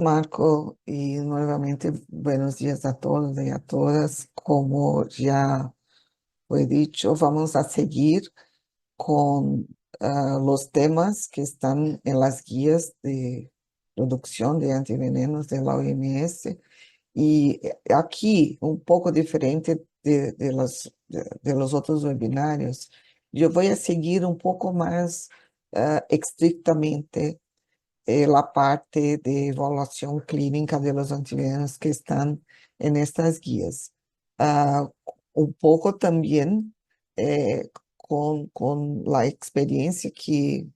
Marco, y nuevamente buenos días a todos y a todas. Como ya fue dicho, vamos a seguir con los temas que están en las guías de producción de antivenenos de la OMS. Y aquí, un poco diferente de los otros webinarios, yo voy a seguir un poco más estrictamente la parte de evaluación clínica de los antivenenos que están en estas guías. Ah, un poco también con la experiencia que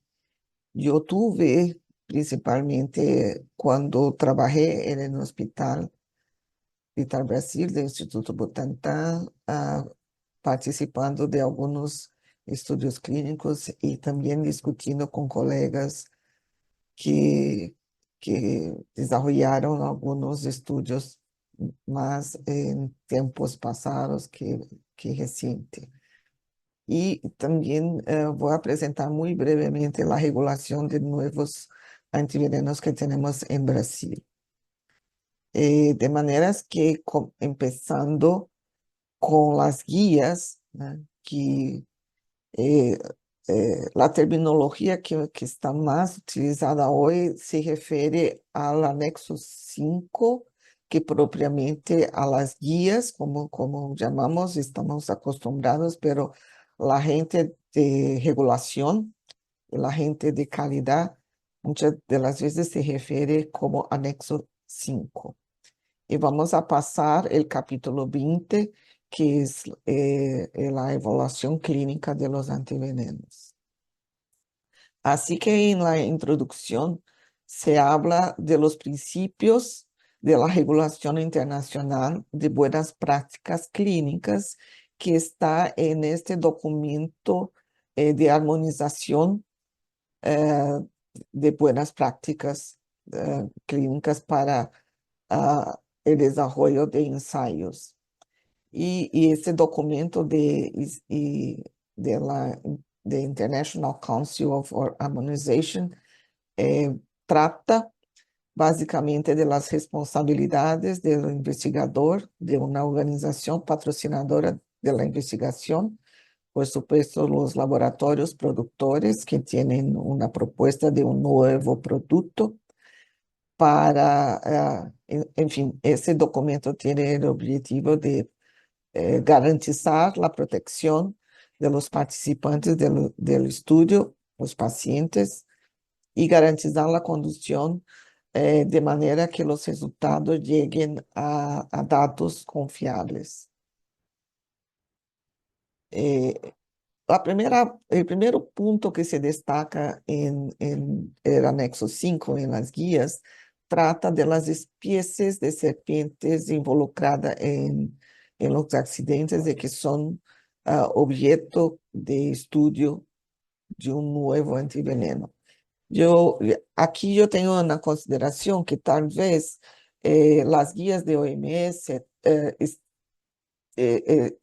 yo tuve, principalmente cuando trabajé en el Hospital Brasil del Instituto Butantan, participando de algunos estudios clínicos y también discutiendo con colegas que, que desarrollaron algunos estudios más en tiempos pasados que reciente. Y también voy a presentar muy brevemente la regulación de nuevos antivenenos que tenemos en Brasil. De maneras que empezando con las guías, ¿no? Que eh, la terminología que está más utilizada hoy se refiere al anexo 5, que propiamente a las guías, como llamamos, estamos acostumbrados, pero la gente de regulación, la gente de calidad, muchas de las veces se refiere como anexo 5. Y vamos a pasar el capítulo 20, que es la evaluación clínica de los antivenenos. Así que en la introducción se habla de los principios de la regulación internacional de buenas prácticas clínicas que está en este documento de armonización eh, de buenas prácticas clínicas para el desarrollo de ensayos. Y ese documento de la de International Council for Harmonization trata básicamente de las responsabilidades del investigador, de una organización patrocinadora de la investigación, por supuesto, los laboratorios productores que tienen una propuesta de un nuevo producto para, en fin, ese documento tiene el objetivo de garantizar la protección de los participantes del estudio, los pacientes, y garantizar la conducción de manera que los resultados lleguen a datos confiables. Eh, el primer punto que se destaca en el anexo 5 en las guías, trata de las especies de serpientes involucradas en los accidentes de que son objeto de estudio de un nuevo antiveneno. Aquí yo tengo una consideración que tal vez las guías de OMS eh, eh,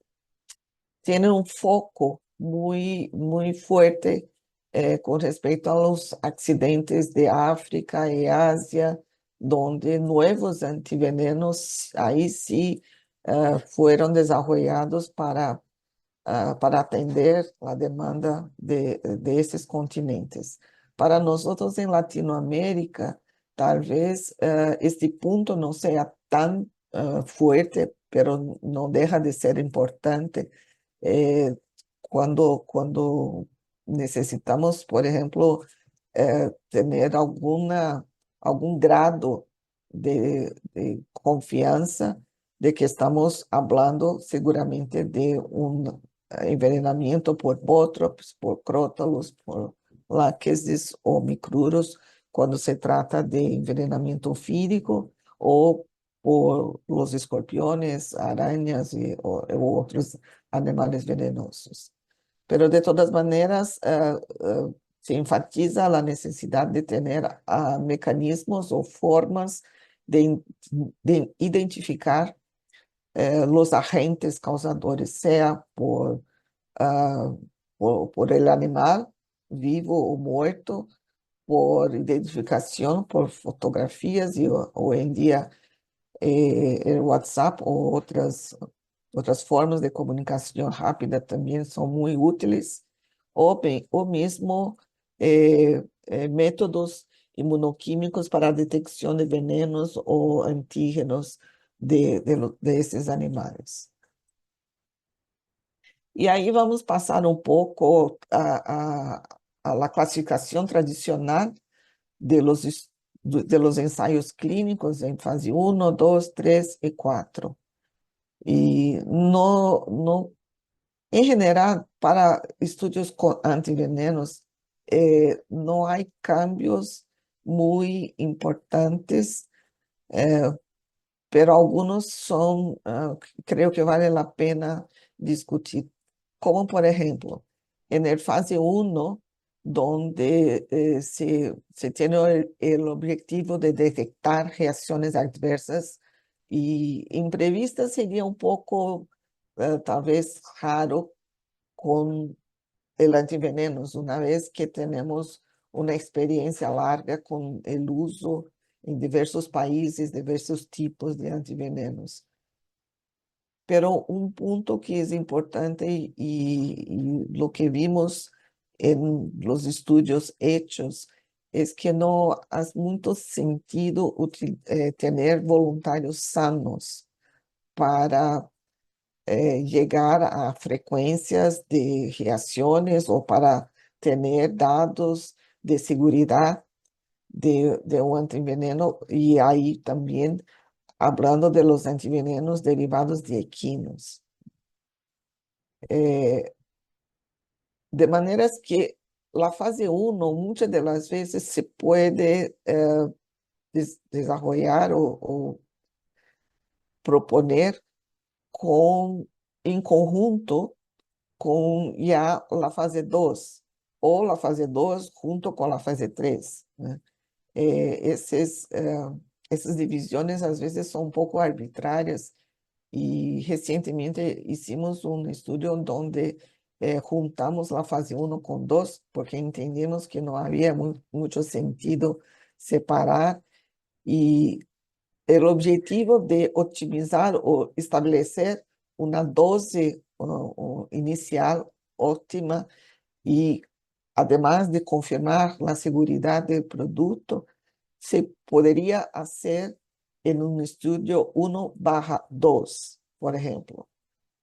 tienen un foco muy fuerte con respecto a los accidentes de África y Asia, donde nuevos antivenenos ahí sí fueron desarrollados para atender la demanda de esos continentes. Para nosotros en Latinoamérica, tal vez este punto no sea tan fuerte, pero no deja de ser importante eh, cuando necesitamos, por ejemplo, tener algún grado de confianza de que estamos hablando seguramente de un envenenamiento por bótrops, por crótalos, por láquesis o micruros, cuando se trata de envenenamiento físico o por los escorpiones, arañas u otros animales venenosos. Pero de todas maneras, se enfatiza la necesidad de tener mecanismos o formas de identificar los agentes causadores, sea ah, por el animal vivo o muerto, por identificación, por fotografías y hoy en día el WhatsApp o otras formas de comunicación rápida también son muy útiles, o mismo métodos inmunoquímicos para detección de venenos o antígenos de estos animales. Y ahí vamos a pasar un poco a la clasificación tradicional de los ensayos clínicos en fase uno, 2, 3 y 4. Y en general, para estudios con antivenenos, no hay cambios muy importantes, eh, pero algunos son, creo que vale la pena discutir, como por ejemplo, en el fase uno, donde se tiene el objetivo de detectar reacciones adversas y imprevistas, sería un poco, tal vez, raro con el antivenenos, una vez que tenemos una experiencia larga con el uso en diversos países, diversos tipos de antivenenos. Pero un punto que es importante y lo que vimos en los estudios hechos es que no hace mucho sentido tener voluntarios sanos para llegar a frecuencias de reacciones o para tener datos de seguridad de un antiveneno, y ahí también hablando de los antivenenos derivados de equinos. Eh, de maneras que la fase uno muchas de las veces se puede desarrollar o proponer en conjunto con ya la fase 2 o la fase 2 junto con la fase 3, né? Essas divisões às vezes são um pouco arbitrárias y recientemente hicimos un estudio donde juntamos la fase uno con 2 porque entendimos que no había mucho sentido separar, y el objetivo de optimizar o establecer una dosis inicial óptima y además de confirmar la seguridad del producto, se podría hacer en un estudio 1/2, por ejemplo,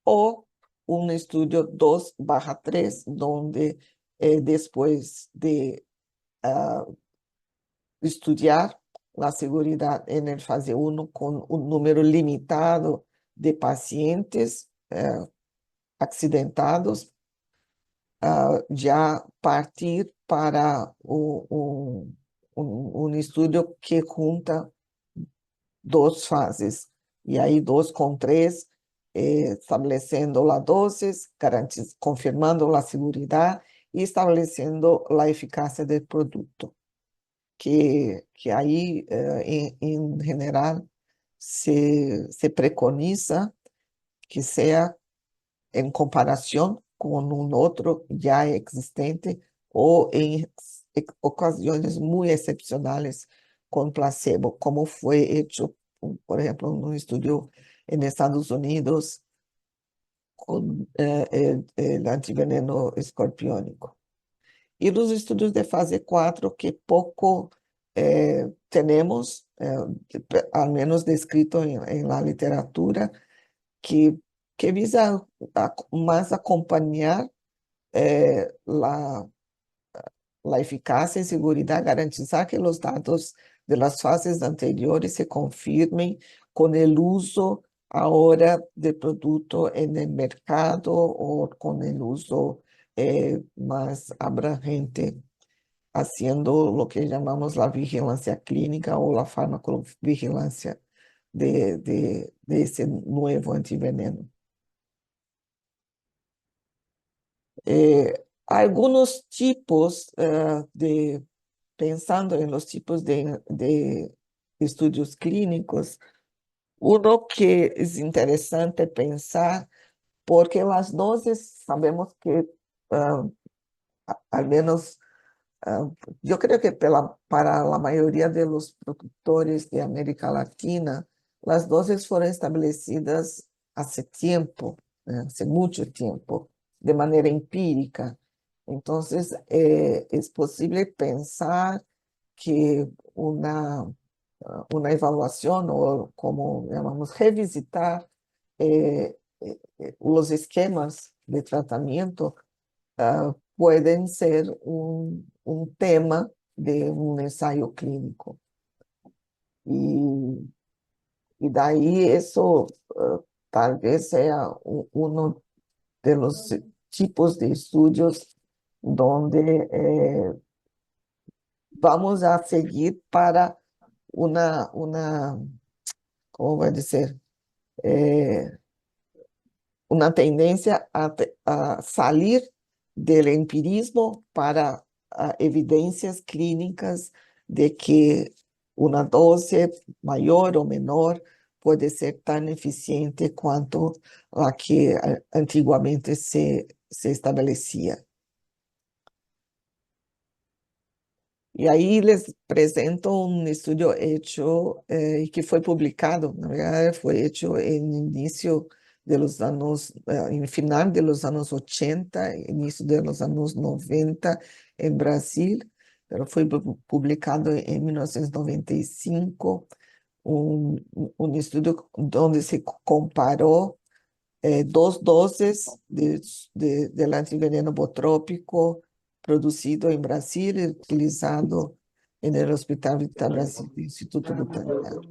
o un estudio 2/3, donde después de ah, estudiar la seguridad en el fase uno con un número limitado de pacientes accidentados, ya partir para un estudio que junta dos fases, y ahí 2 con 3, estableciendo la dosis, confirmando la seguridad y estableciendo la eficacia del producto, que ahí en general se preconiza que sea en comparación con un otro ya existente o en ocasiones muy excepcionales con placebo, como fue hecho, por ejemplo, en un estudio en Estados Unidos con el antiveneno escorpiónico. Y los estudios de fase 4 que poco tenemos, al menos descrito en la literatura, que, que visa más acompañar la eficacia y seguridad, garantizar que los datos de las fases anteriores se confirmen con el uso ahora del producto en el mercado o con el uso más abrangente, haciendo lo que llamamos la vigilancia clínica o la farmacovigilancia de ese nuevo antiveneno. Algunos tipos pensando en los tipos de estudios clínicos, uno que es interesante pensar, porque las dosis sabemos que al menos Ah, yo creo que para la mayoría de los productores de América Latina, las dosis fueron establecidas hace tiempo, hace mucho tiempo, de manera empírica. Entonces, es posible pensar que una evaluación o como llamamos revisitar los esquemas de tratamiento pueden ser un tema de un ensayo clínico. Y, y de ahí eso tal vez sea uno de los tipos de estudios donde vamos a seguir para ¿cómo voy a decir? Eh, una tendencia a salir del empirismo para evidencias clínicas de que una dosis mayor o menor puede ser tan eficiente cuanto la que antiguamente se establecía. Y ahí les presento un estudio hecho y que fue publicado, na verdade, fue hecho en inicio de los años, en final de los años 80, inicio de los años 90 en Brasil, pero fue publicado en 1995, un estudio donde se comparó dos dosis del antiveneno botrópico producido en Brasil y utilizado en el Hospital Vital Brasil, Instituto Butantan,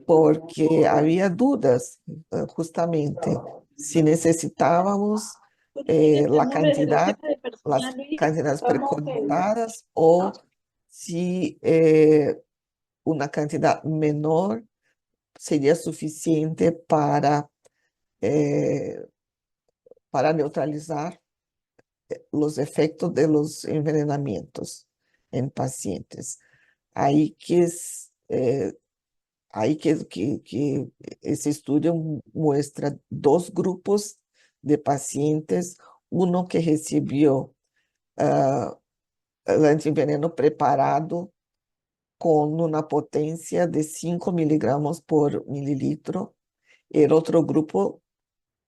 porque había dudas justamente si necesitábamos las cantidades preconizadas o si una cantidad menor sería suficiente eh, para neutralizar los efectos de los envenenamientos en pacientes. Ahí que es, ahí que ese estudio muestra dos grupos de pacientes, uno que recibió el antiveneno preparado con una potencia de 5 miligramos por mililitro. El otro grupo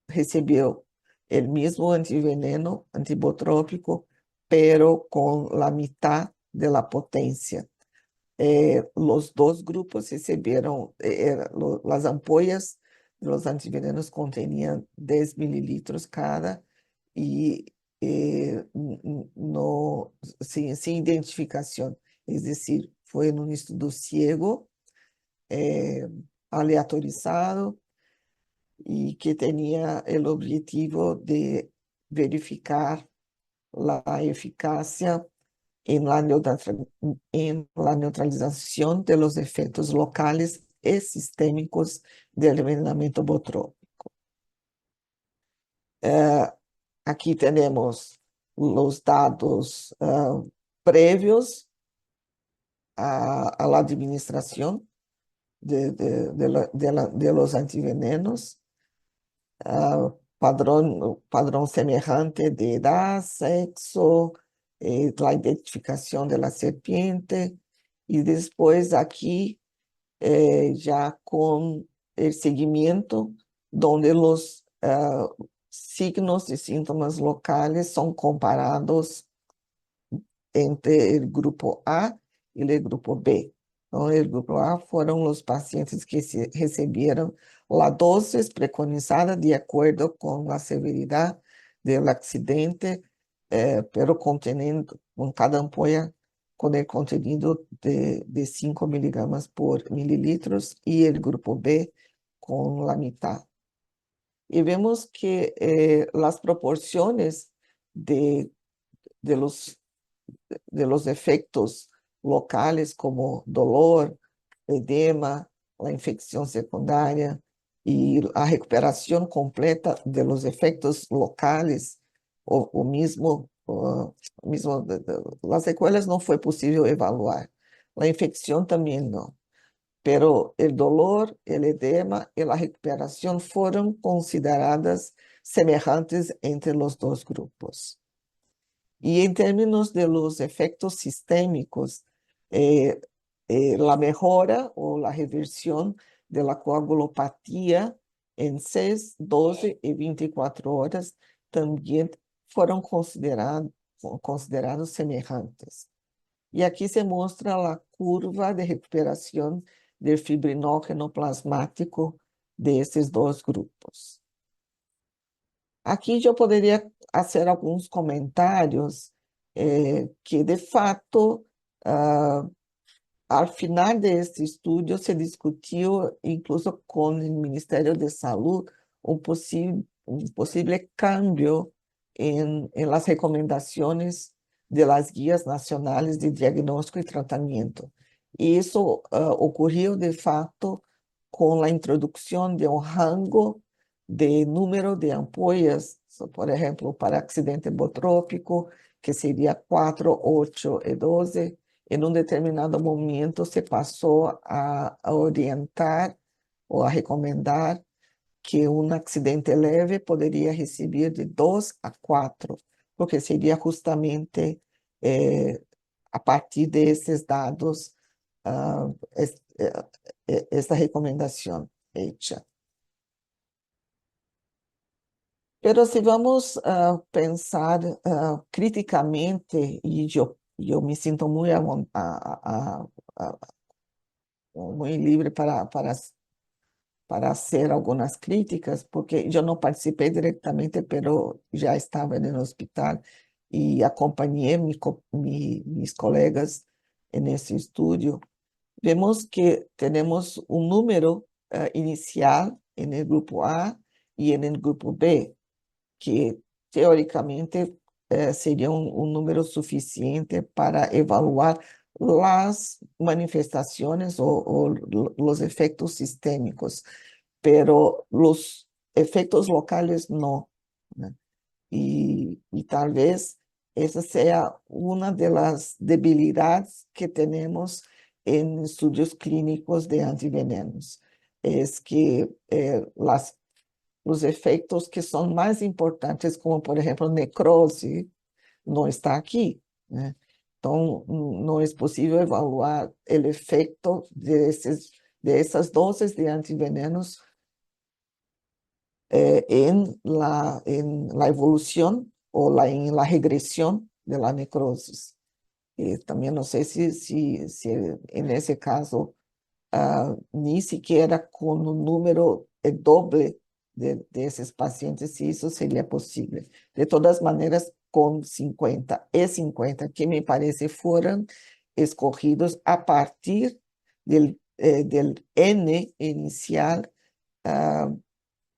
recibió el mismo antiveneno, antibotrópico, pero con la mitad de la potencia. Los dos grupos recibieron, las ampollas de los antivenenos contenían 10 mililitros cada y no, sin identificación, es decir, fue en un estudio ciego, eh, aleatorizado, y que tenía el objetivo de verificar la eficacia en la neutralización de los efectos locales y sistémicos del envenenamiento botrópico. Eh, Aquí tenemos los datos previos a la administración de los antivenenos, padrón semejante de edad, sexo, la identificación de la serpiente, y después aquí ya con el seguimiento, donde los signos y síntomas locales son comparados entre el grupo A y el grupo B. ¿No? El grupo A fueron los pacientes que recibieron la dosis preconizada de acuerdo con la severidad del accidente, pero conteniendo con cada ampolla con el contenido de 5 miligramos por mililitros, y el grupo B con la mitad. Y vemos que las proporciones de, de los de los efectos locales como dolor, edema, la infección secundaria y la recuperación completa de los efectos locales o mismo las secuelas no fue posible evaluar. La infección también no, pero el dolor, el edema y la recuperación fueron consideradas semejantes entre los dos grupos. Y en términos de los efectos sistémicos, eh, la mejora o la reversión de la coagulopatía en 6, 12 y 24 horas también fueron considerados semejantes. Y aquí se muestra la curva de recuperación del fibrinógeno plasmático de estos dos grupos. Aqui eu poderia fazer alguns comentários que, de fato, ah, al final de este estudio se discutió incluso con el Ministerio de Salud un posible cambio en las recomendaciones de las guías nacionales de diagnóstico y tratamiento. Y eso ocurrió de fato con la introducción de un rango de número de ampollas, por ejemplo, para accidente botrópico, que sería 4, 8 y 12. En un determinado momento se pasó a orientar o a recomendar que un accidente leve podría recibir de 2 a 4, porque sería justamente a partir de esses dados esta recomendación hecha. Pero si vamos a pensar críticamente, y yo me siento muy, a- muy libre para hacer algunas críticas, porque yo no participé directamente, pero ya estaba en el hospital y acompañé mis colegas en ese estudio. Vemos que tenemos un número inicial en el grupo A y en el grupo B, que teóricamente seria número suficiente para evaluar las manifestaciones o los efectos sistémicos, pero los efectos locales no, né? Y tal vez esa sea una de las debilidades que tenemos en estudios clínicos de antivenenos, es que os efeitos que são mais importantes, como, por exemplo, necrose, não está aqui, né? Então, não é possível evaluar o efeito dessas doses de antivenenos en la evolución o en la regresión de la necrosis. Y también no sé si en ese caso ni siquiera con un número doble de esos pacientes, si eso sería posible. De todas maneras, con 50 y 50, que me parece fueron escogidos a partir del N inicial,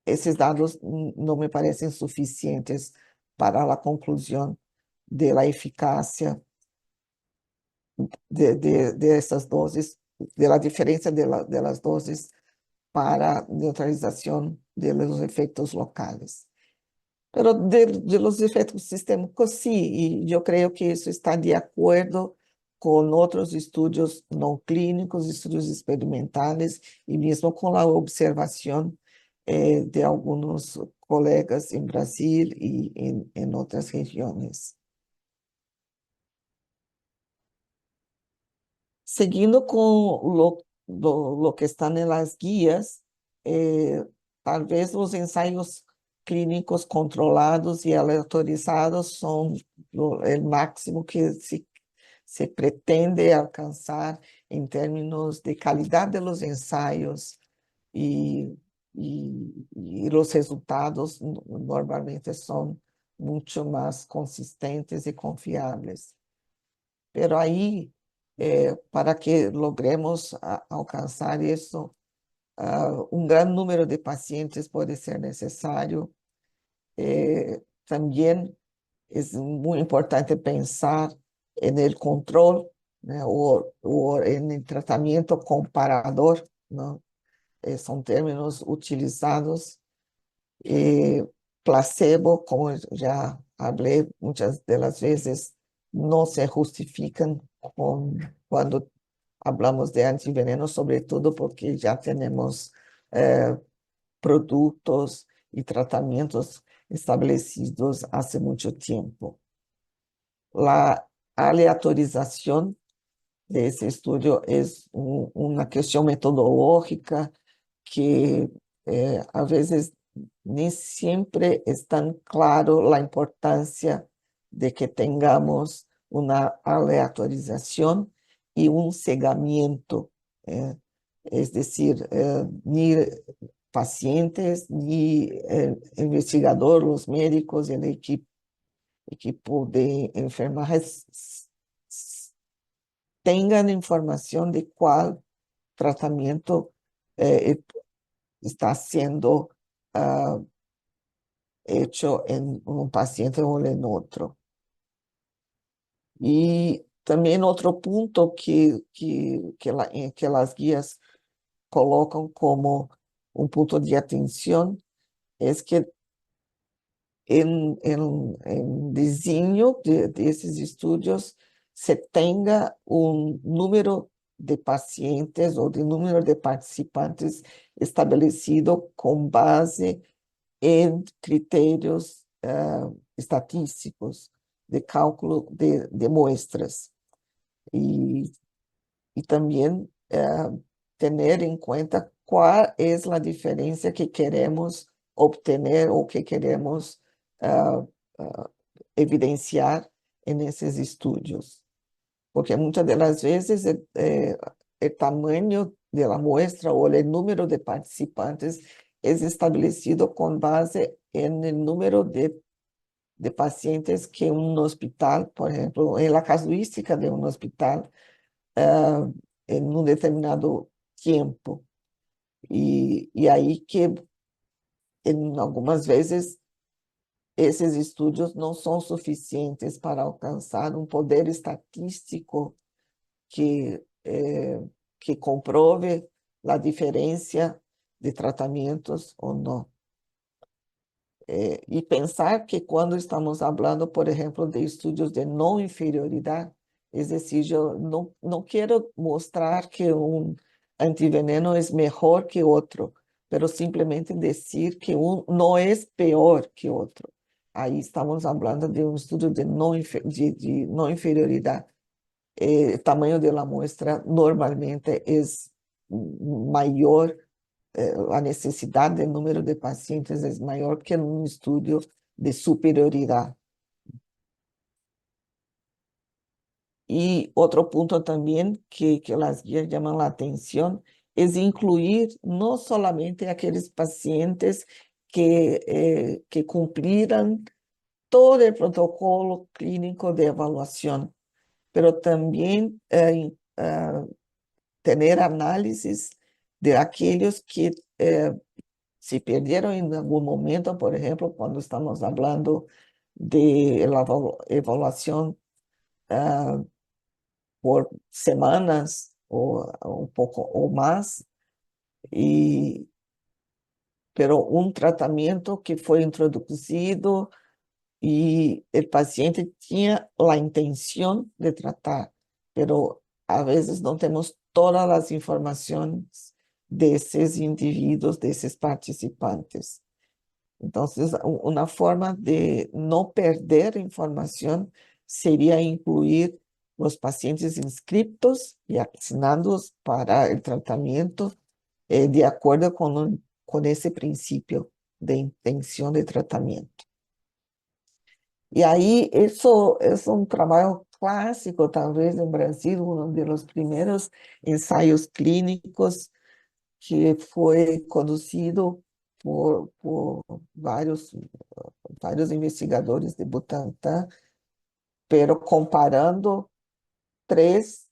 esses dados não me parecem suficientes para a conclusão de la eficácia de essas doses, de la diferença de las doses para neutralização de los efeitos locais. Pero de los efeitos sistêmicos, sim, e eu creio que isso está de acordo com outros estudos não clínicos, estudos experimentais, e mesmo com a observação de alguns colegas em Brasil e em outras regiões. Seguindo com lo que está nas guias, talvez os ensaios clínicos controlados e aleatorizados são o máximo que se pretende alcançar em termos de qualidade dos ensaios e, e os resultados normalmente são muito mais consistentes e confiáveis. Pero aí, para que logremos alcançar isso, um grande número de pacientes pode ser necessário. Também é muito importante pensar no controle, né, ou em tratamento comparador, não? São términos utilizados. Placebo, como já falei muitas das vezes, não se justificam quando falamos de antiveneno, sobretudo porque já temos produtos e tratamentos estabelecidos há muito tempo. la aleatorización de ese estudio es una cuestión metodológica que a veces ni siempre es tan claro la importancia de que tengamos una aleatorización y un cegamiento. eh, es decir, ni pacientes, ni el investigador, los médicos y el equipo de enfermajes tengan información de cuál tratamiento eh, está siendo ah, hecho en un paciente o en otro. Y también otro punto que las guías colocan como un punto de atención es que en diseño de esos estudios se tenga un número de pacientes o de número de participantes establecido con base en criterios estatísticos de cálculo de muestras. Y, y también tener en cuenta cuál es la diferencia que queremos obtener o que queremos ah, ah, evidenciar en esos estudios. Porque muchas de las veces el tamaño de la muestra o el número de participantes es establecido con base en el número de pacientes que un hospital, por ejemplo, en la casuística de un hospital, ah, en un determinado tiempo. Y ahí que en algumas veces esses estudios não são suficientes para alcançar um poder estatístico que comprove a diferença de tratamentos ou não. E pensar que quando estamos falando, por exemplo, de estudos de não inferioridade, é decir, eu não quero mostrar que um antiveneno é melhor que outro, pero simplesmente dizer que um não é pior que outro. Aí estamos falando de um estudo de não inferioridade. O tamanho da muestra normalmente é maior, a necessidade de número de pacientes é maior que um estudo de superioridade. E outro ponto também que as guias chamam a atenção é incluir não somente aqueles pacientes que cumpriram todo o protocolo clínico de avaliação, pero também ter análises de aqueles que se perderam em algum momento, por exemplo, quando estamos falando de evaluação por semanas ou um pouco ou mais, pero um tratamento que foi introduzido e o paciente tinha a intenção de tratar, pero a vezes não temos todas as informações desses indivíduos, desses participantes. Então, uma forma de não perder informação seria incluir os pacientes inscritos e assinados para o tratamento de acordo com esse princípio de intenção de tratamento. E aí, isso é um trabalho clássico, talvez, no Brasil, um dos primeiros ensaios clínicos que foi conduzido por vários investigadores de Butantan, pero comparando três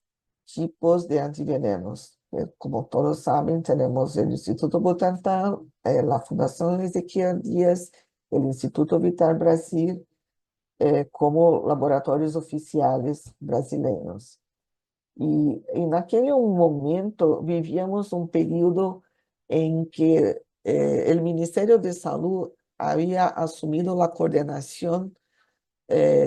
tipos de antivenenos. Como todos sabem, temos o Instituto Butantan, a Fundação Ezequiel Dias, o Instituto Vital Brasil, como laboratórios oficiais brasileiros. E naquele momento vivíamos um período em que o Ministério de Saúde havia assumido a coordenação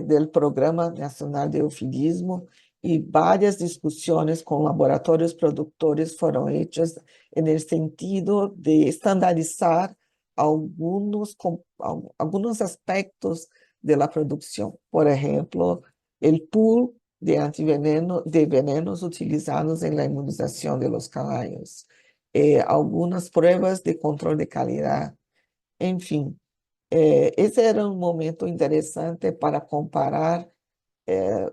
do Programa Nacional de Eufidismo e várias discussões com laboratórios produtores foram feitas no sentido de estandarizar alguns aspectos da produção. Por exemplo, el pool de venenos utilizados en la inmunización de los caballos, algunas pruebas de control de calidad, en fin. Ese era un momento interesante para comparar eh,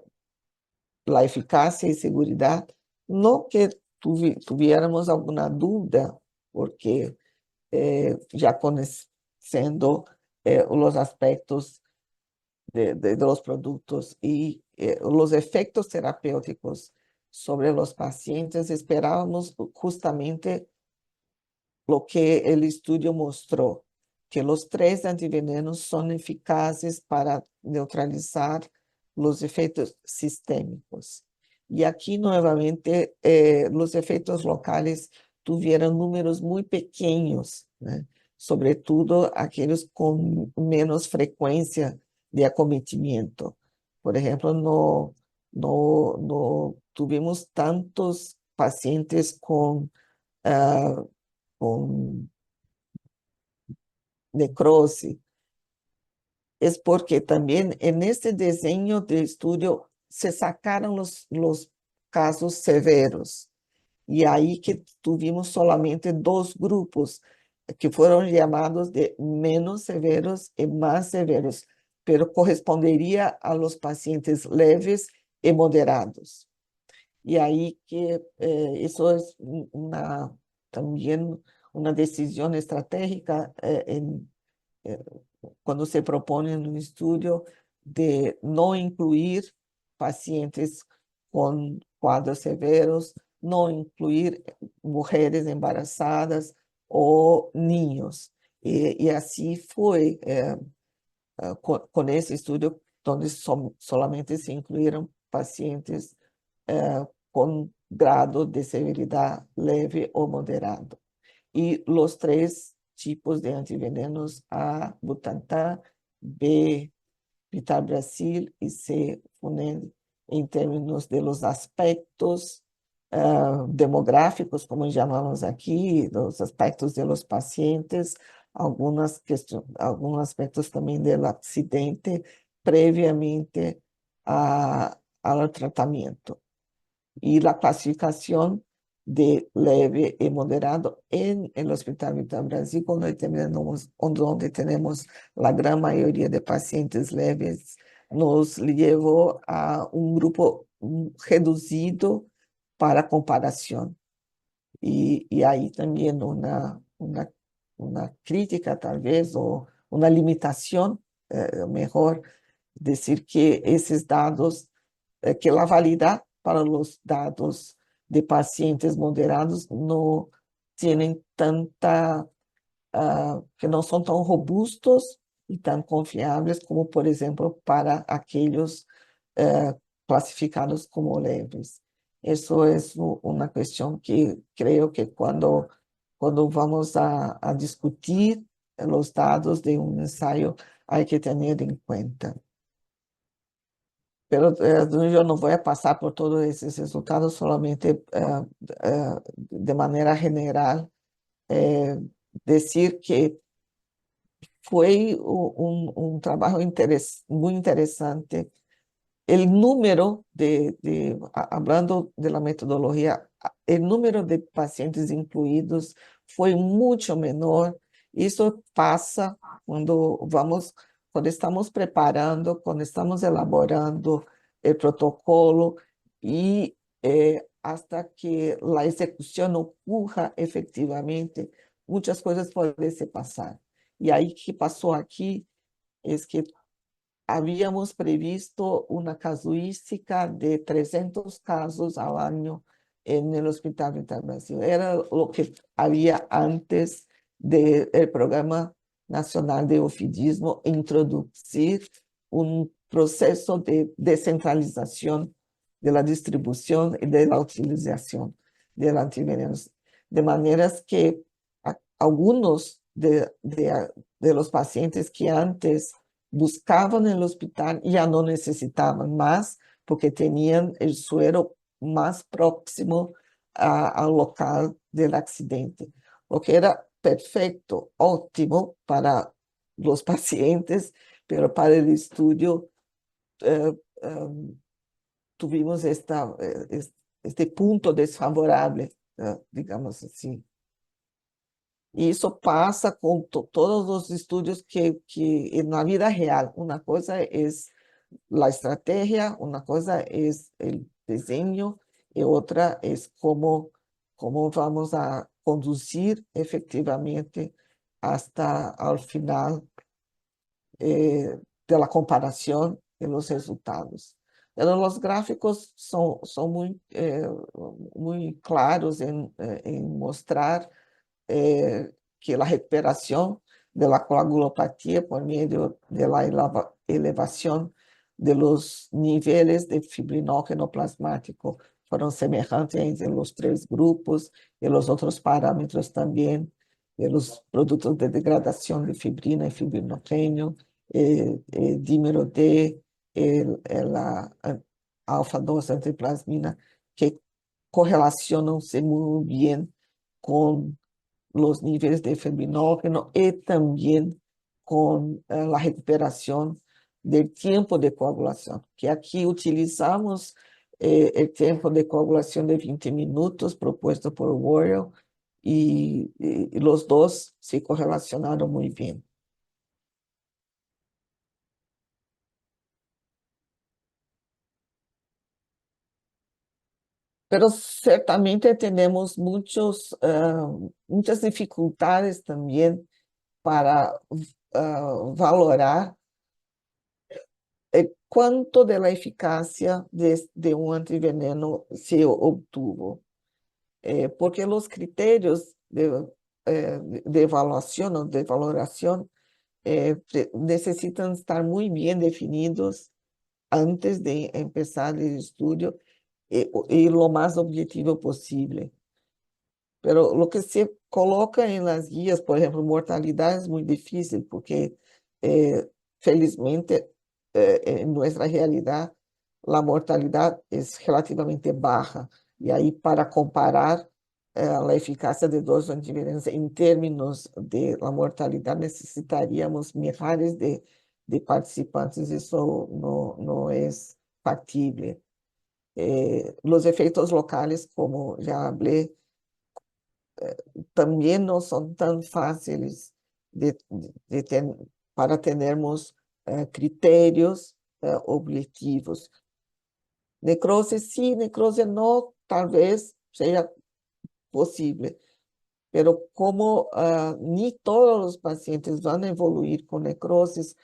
la eficacia y seguridad, no que tuviéramos alguna duda, porque ya conociendo los aspectos de los productos y los efectos terapéuticos sobre los pacientes, esperábamos justamente lo que el estudio mostró, que los tres antivenenos son eficaces para neutralizar los efectos sistémicos. Y aquí nuevamente los efectos locales tuvieron números muy pequeños, né? Sobre todo aquellos con menos frecuencia de acometimiento. Por ejemplo, no tuvimos tantos pacientes ah, con necrosis. Es porque también en este diseño de estudio se sacaron los casos severos. Y ahí que tuvimos solamente dos grupos que fueron llamados de menos severos y más severos, pero correspondería a los pacientes leves y moderados. Y ahí que eso es también una decisión estratégica eh, cuando se propone en un estudio de no incluir pacientes con cuadros severos, no incluir mujeres embarazadas o niños. Y así fue con ese estudio donde solamente se incluyeron pacientes con grado de severidad leve o moderado. Y los tres tipos de antivenenos A, Butantan, B, Vital-Brasil y C, Funend, en términos de los aspectos demográficos, como llamamos aquí, los aspectos de los pacientes, algunos aspectos también del accidente previamente al tratamiento. Y la clasificación de leve y moderado en el Hospital Vital Brasil, donde tenemos la gran mayoría de pacientes leves, nos llevó a un grupo reducido para comparación. Y ahí también una crítica tal vez, o una limitación, mejor decir que esos dados, que la validad para los datos de pacientes moderados no tienen que no son tan robustos y tan confiables como, por ejemplo, para aquellos eh, clasificados como leves. Eso es una cuestión que creo que cuando vamos a discutir los datos de un ensayo hay que tener en cuenta. Pero yo no voy a pasar por todos esos resultados, solamente de manera general decir que fue un trabajo muy interesante. El número hablando de la metodología, el número de pacientes incluidos fue mucho menor. Eso pasa cuando estamos preparando, cuando estamos elaborando el protocolo y hasta que la ejecución ocurra efectivamente, muchas cosas pueden pasar. Y ahí que pasó aquí es que habíamos previsto una casuística de 300 casos al año en el Hospital Vital Brasil. Era lo que había antes del Programa Nacional de Ofidismo, introducir un proceso de descentralización de la distribución y de la utilización de antivenenos, de maneras que algunos de los pacientes que antes buscaban el hospital y ya no necesitaban más porque tenían el suero más próximo al local del accidente, lo que era perfecto, óptimo para los pacientes, pero para el estudio tuvimos este punto desfavorable, digamos así. Y eso pasa con todos los estudios que en la vida real, una cosa es la estrategia, una cosa es el diseño y otra es cómo vamos a conducir efectivamente hasta al final de la comparación de los resultados. Pero los gráficos son muy claros en mostrar que la recuperación de la coagulopatía por medio de la elevación de los niveles de fibrinógeno plasmático fueron semejantes en los tres grupos y los otros parámetros también, de los productos de degradación de fibrina y fibrinógeno, dímero D, la alfa-2 antiplasmina, que correlacionam-se muy bien con los niveles de fibrinógeno y también con la recuperación del tiempo de coagulación, que aquí utilizamos el tiempo de coagulación de 20 minutos propuesto por Worrell y los dos se correlacionaron muy bien. Pero certamente tenemos muchas dificultades también para valorar quanto de la eficacia de un antiveneno se obtuvo. Porque los criterios de evaluación o de valoración necesitan estar muy bien definidos antes de empezar el estudio y lo más objetivo posible. Pero lo que se coloca en las guías, por ejemplo, mortalidad es muy difícil porque felizmente en nuestra realidad la mortalidad es relativamente baja y ahí para comparar la eficacia de dos antivenenos en términos de la mortalidad necesitaríamos millares de participantes, eso no es factible. Los efectos locales, como ya hablé, también no son tan fáciles para tenermos criterios objetivos. Necrosis sí, necrosis no, tal vez sea posible, pero como ni todos los pacientes van a evoluir con necrosis,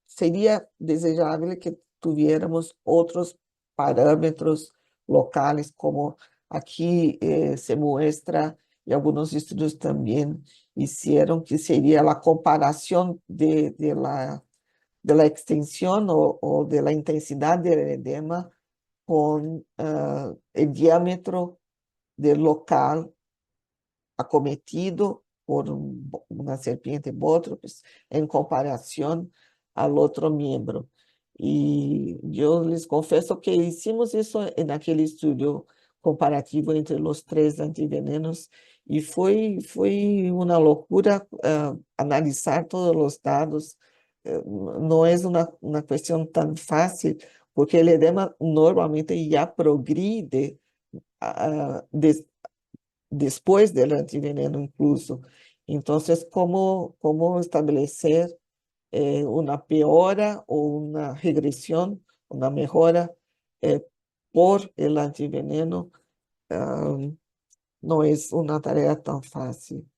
sería desejable que tuviéramos otros parámetros locales, como aquí se muestra, y algunos estudios también hicieron, que sería la comparación de la extensión o de la intensidad del edema con el diámetro del local acometido por una serpiente bótrops en comparación al otro miembro. Y yo les confieso que hicimos eso en aquel estudio comparativo entre los tres antivenenos y fue una locura analizar todos los dados. No es una cuestión tan fácil porque el edema normalmente ya progride después del antiveneno incluso. Entonces, ¿cómo establecer una peora o una regresión, una mejora eh, por el antiveneno? Ah, no es una tarea tan fácil.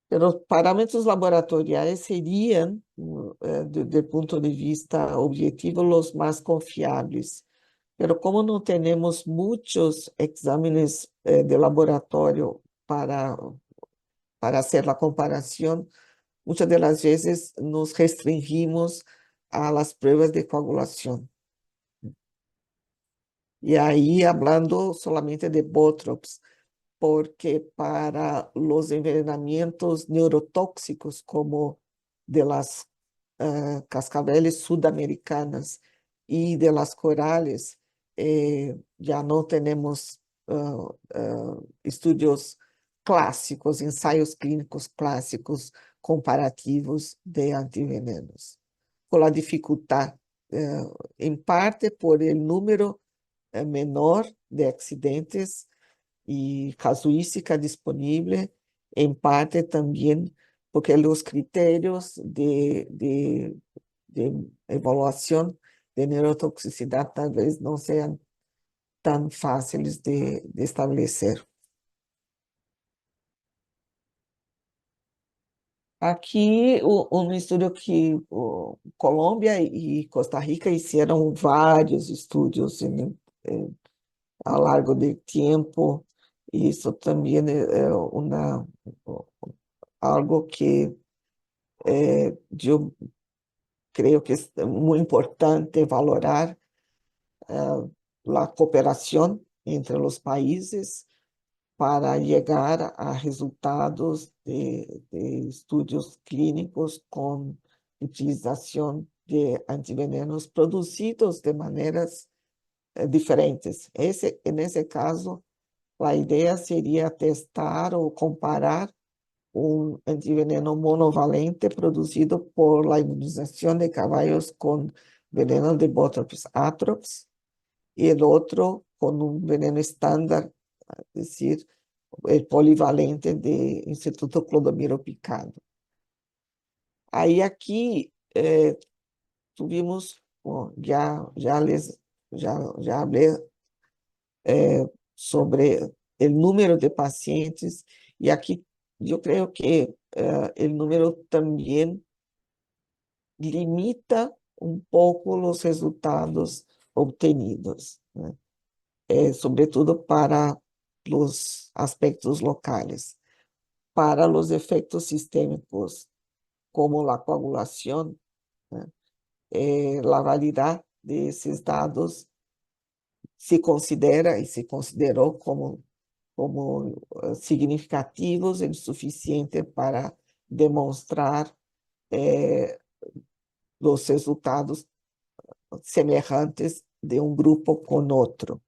Pero parámetros laboratoriais serían, desde punto de vista objetivo, los más confiables. Pero como no tenemos muchos exámenes de laboratorio para hacer la comparación, muchas de las veces nos restringimos a las pruebas de coagulación. Y ahí hablando solamente de Botrops, porque para los envenenamientos neurotóxicos como de las cascabeles sudamericanas y de las corales, ya no tenemos estudios clásicos, ensayos clínicos clásicos comparativos de antivenenos, por la dificultad eh, en parte por el número menor de accidentes y casuística disponible, en parte también porque los criterios de evaluación de neurotoxicidad tal vez no sean tan fáciles de establecer. Aqui, um estudo que Colômbia e Costa Rica hicieron vários estudos a lo largo del tiempo, y eso también es algo que yo creo que es muy importante valorar, la cooperación entre los países para llegar a resultados de estudios clínicos con utilización de antivenenos producidos de maneras diferentes. En ese caso, la idea sería testar o comparar un antiveneno monovalente producido por la inmunización de caballos con veneno de Botrytis atrox y el otro con un veneno estándar, es decir, el polivalente de Instituto Clodomiro Picado. Aí aqui tuvimos, bom, já hablé sobre el número de pacientes, y aquí yo creo que el número también limita un poco los resultados obtenidos, né? Sobre todo para los aspectos locales. Para los efectos sistémicos, como la coagulación, né? La validad de esos dados se considera y se consideró como significativos e suficiente para demonstrar los resultados semejantes de un grupo con otro.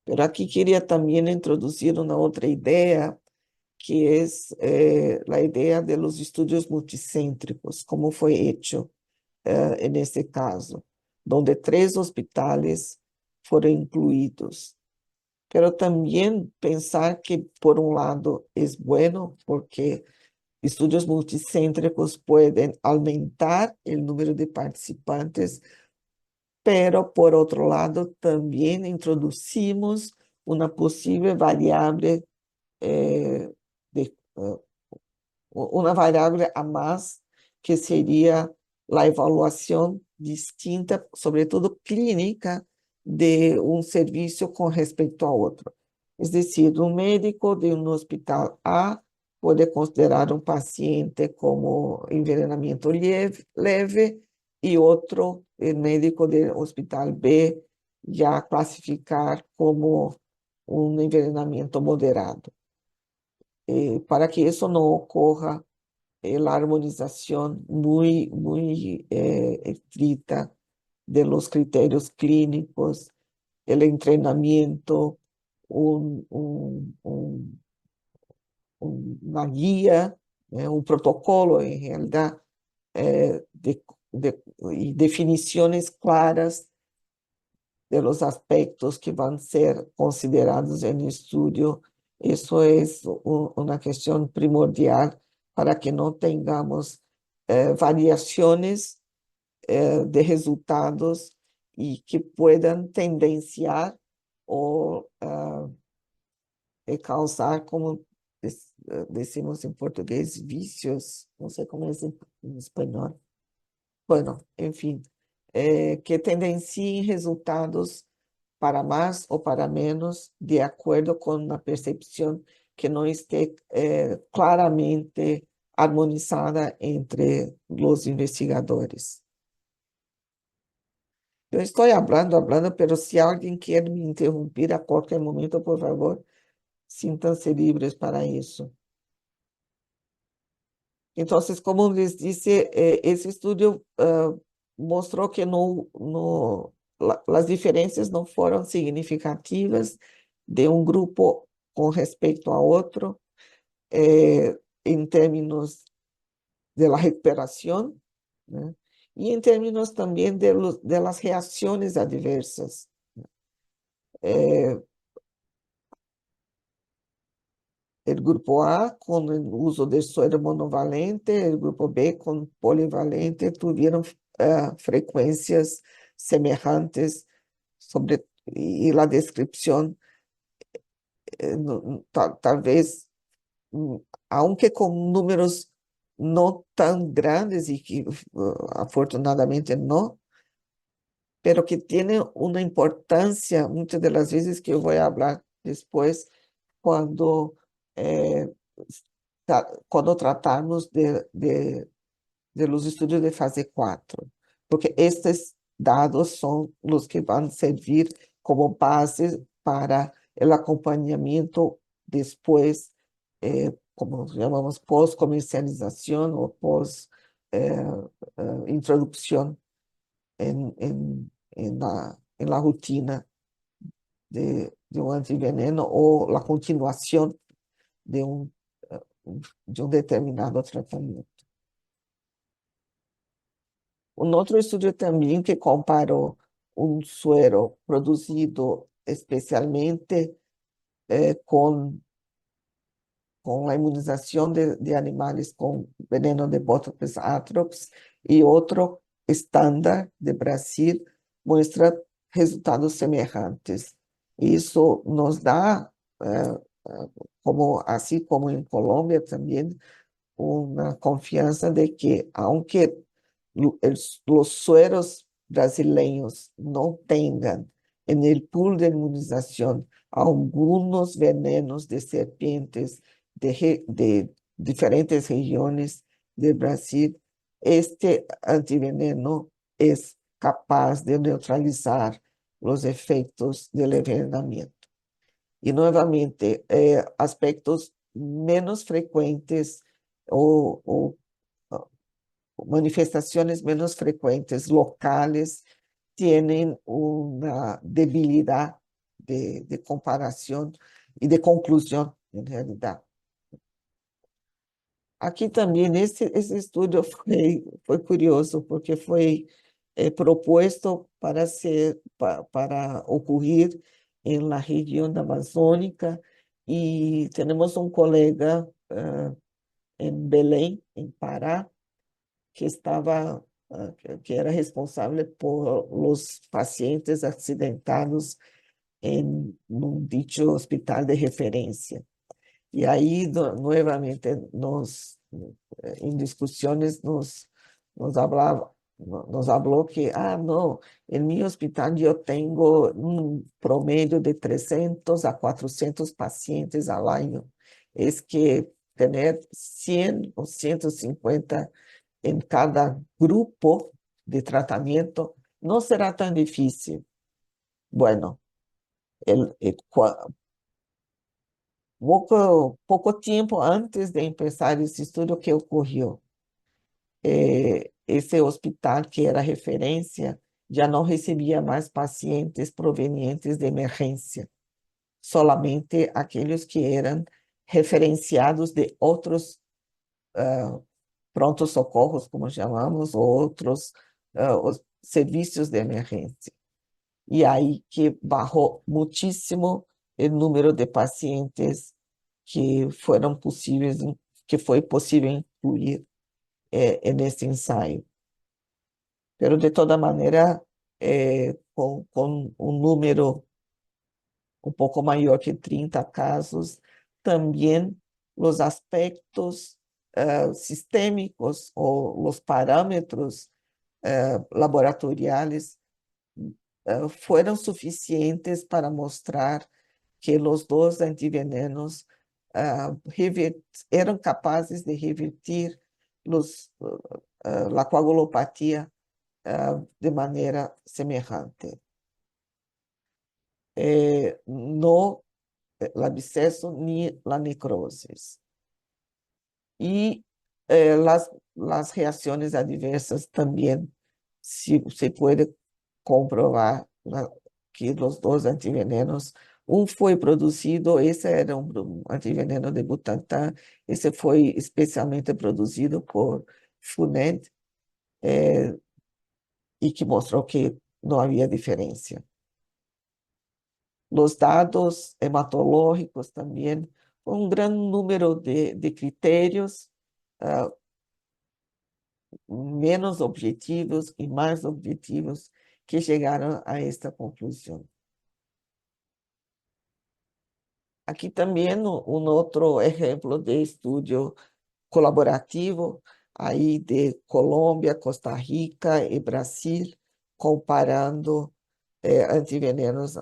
Pero aquí quería también introducir una otra idea, que es la idea de los estudios multicéntricos, como fue hecho en este caso, donde 3 hospitales fueron incluidos. Pero también pensar que, por un lado, es bueno porque estudios multicéntricos pueden aumentar el número de participantes, pero por otro lado también introducimos una posible variable, de, una variable a más, que sería la evaluación distinta, sobre todo clínica, de un servicio con respecto a otro. Es decir, un médico de un hospital A puede considerar un paciente como envenenamiento leve y otro, el médico del hospital B, ya clasificar como un envenenamiento moderado. Para que eso no ocurra, la armonización muy estricta de los criterios clínicos, el entrenamiento, una guía, un protocolo en realidad, y definiciones claras de los aspectos que van a ser considerados en el estudio. Eso es una cuestión primordial para que no tengamos variaciones de resultados y que puedan tendenciar o causar, como decimos en portugués, vicios, no sé cómo es en español. Bueno, en fin, que tendencien resultados para más o para menos, de acuerdo con una percepción que no esté claramente armonizada entre los investigadores. Yo estoy hablando, pero si alguien quiere me interrumpir a cualquier momento, por favor, siéntanse libres para eso. Entonces, como les dice, ese estudio mostró que las diferencias no fueron significativas de un grupo con respecto a otro, en términos de la recuperación, ¿né? y en términos también de las reacciones adversas. Eh, el grupo A con el uso del suero monovalente, el grupo B con polivalente, tuvieron frecuencias semejantes y la descripción, tal vez, mm, aunque con números no tan grandes y que afortunadamente no, pero que tiene una importancia muchas de las veces que yo voy a hablar después cuando, eh, cuando tratamos de los estudios de fase 4, porque estos dados son los que van a servir como base para el acompañamiento después, como llamamos, post-comercialización o post-introducción en la rutina de un antiveneno o la continuación de eh, de un determinado tratamiento. Un otro estudio también que comparó un suero producido especialmente con la inmunización de animales con veneno de Botox atrox y otro estándar de Brasil muestra resultados semejantes. Eso nos da, eh, como, así como en Colombia también, una confianza de que aunque los sueros brasileños no tengan en el pool de inmunización algunos venenos de serpientes de diferentes regiones de Brasil, este antiveneno es capaz de neutralizar los efectos del envenenamiento. Y nuevamente, aspectos menos frecuentes o manifestaciones menos frecuentes locales tienen una debilidad de comparación y de conclusión, en realidad. Aquí también ese estudio fue curioso porque fue propuesto para ocurrir en la región amazónica y tenemos un colega en Belém, en Pará, que estaba, que era responsable por los pacientes accidentados en un dicho hospital de referencia. Y ahí nuevamente en discusiones nos habló que, no, en mi hospital yo tengo un promedio de 300 a 400 pacientes al año. Es que tener 100 o 150 en cada grupo de tratamiento no será tan difícil. Bueno, el, el, poco tiempo antes de empezar esse estudo, que ocorreu? Esse hospital, que era referência, já não recebia mais pacientes provenientes de emergência, solamente aqueles que eram referenciados de outros pronto-socorros, como chamamos, ou outros os serviços de emergência. E aí que barrou muitíssimo o número de pacientes que foram possíveis, que foi possível incluir nesse ensaio. Pero, de toda maneira, com um número um pouco maior que 30 casos, também os aspectos sistêmicos ou os parâmetros laboratoriais foram suficientes para mostrar que os dois antivenenos eram capazes de revertir a coagulopatia de maneira semelhante. No el absceso ni la necrosis. Y las reacciones adversas también se puede comprobar que los dos antivenenos, um foi produzido, esse era um antiveneno de Butantan, esse foi especialmente produzido por Funet, y que mostró que no había diferencia. Los dados hematológicos también, un gran número de criterios, ah, menos objetivos y más objetivos, que llegaron a esta conclusión. Aquí también un otro ejemplo de estudio colaborativo, aí de Colômbia, Costa Rica e Brasil, comparando antivenenos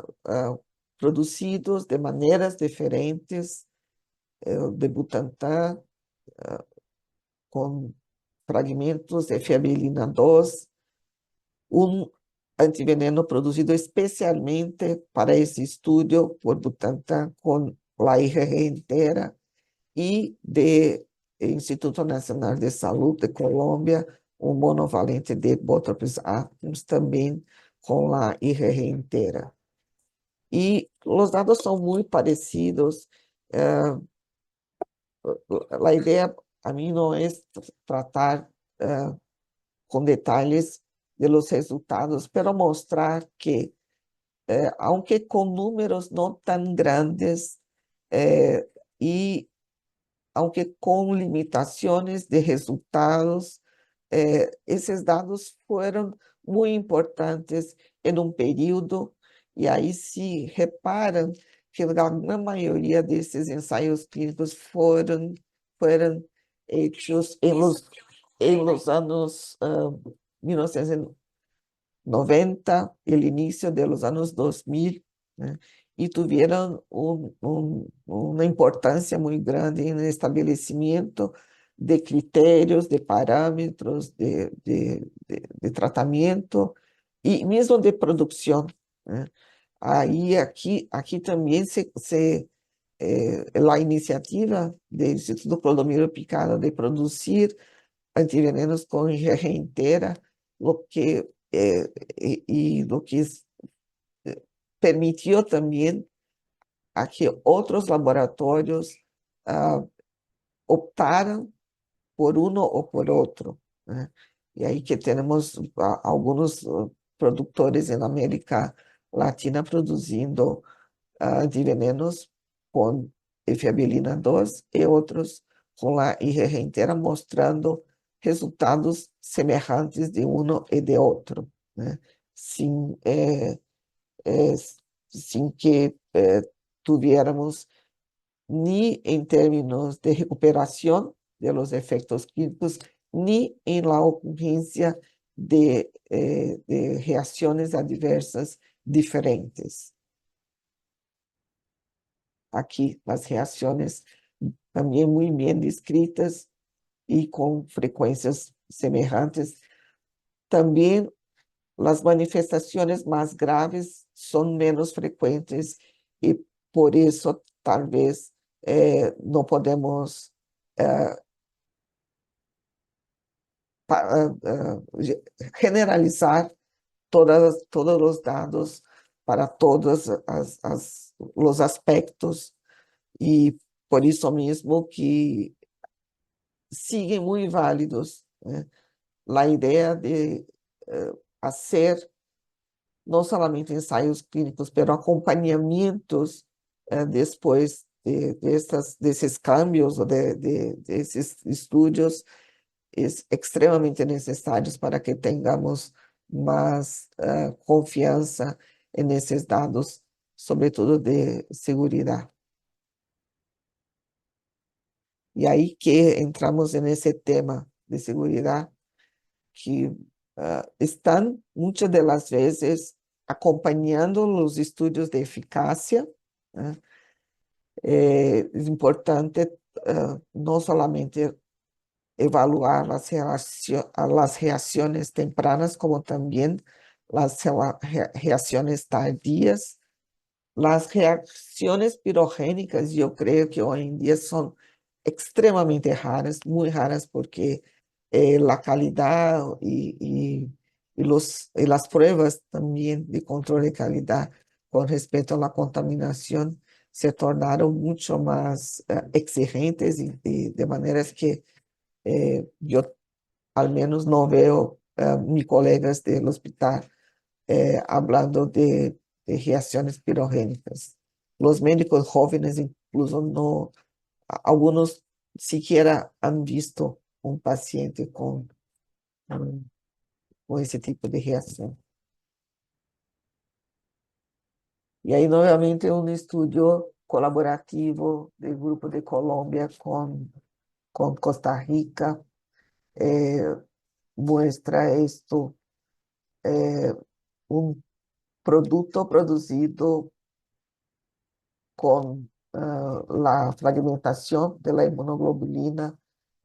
produzidos de maneiras diferentes, de Butantan, com fragmentos de fiabilina 2, um antiveneno produzido especialmente para esse estudo por Butantan com a IRR inteira, e de Instituto Nacional de Saúde de Colômbia, um monovalente de Botrytis acnes, também com a IRR inteira. E os dados são muito parecidos. A ideia, a mim, não é tratar com detalhes de los resultados, pero mostrar que, aunque com números não tão grandes, e aunque com limitações de resultados, esses dados foram muito importantes em um período, e aí se reparam que a grande maioria desses ensaios clínicos foram hechos em los anos 1990, o início dos anos 2000, né? E tiveram uma importância muito grande no estabelecimento de critérios, de parâmetros, de tratamento e mesmo de produção, né? Aí, aqui também a iniciativa do Instituto Clodomiro Picado de produzir antivenenos com IgG inteira, lo que, lo que permitió también a que otros laboratorios optaran por uno o por otro, né? Y ahí que tenemos algunos productores en América Latina produzindo antivenenos con efiabilina 2 y otros con la IgG inteira, mostrando resultados semelhantes de uno y de otro, né? Sin, sin que tuviéramos ni en términos de recuperación de los efectos clínicos, ni en la ocurrencia de reacciones adversas diferentes. Aquí las reacciones también muy bien descritas y con frecuencias semejantes. También las manifestaciones más graves son menos frecuentes y por eso tal vez no podemos generalizar todos los dados para todos los aspectos, y por eso mismo que siguen muy válidos, né? La idea de hacer no solamente ensaios clínicos, pero acompañamientos después desses cambios, desses estudos, es extremamente necesarios para que tengamos más confianza en esos dados, sobre todo de seguridad. Y ahí que entramos en ese tema de seguridad, que están muchas de las veces acompañando los estudios de eficacia, né? Es importante no solamente evaluar las reacciones tempranas, como también las reacciones tardías. Las reacciones pirogénicas, yo creo que hoy en día son extremadamente raras, muy raras, porque la calidad y las pruebas también de control de calidad con respecto a la contaminación se tornaron mucho más exigentes, y de maneras que yo al menos no veo mis colegas del hospital hablando de reacciones pirogénicas. Los médicos jóvenes incluso no, algunos siquiera han visto un paciente con, con ese tipo de reacción. Y ahí nuevamente un estudio colaborativo del Grupo de Colombia con Costa Rica eh, muestra esto, eh, un producto producido con la fragmentación de la inmunoglobulina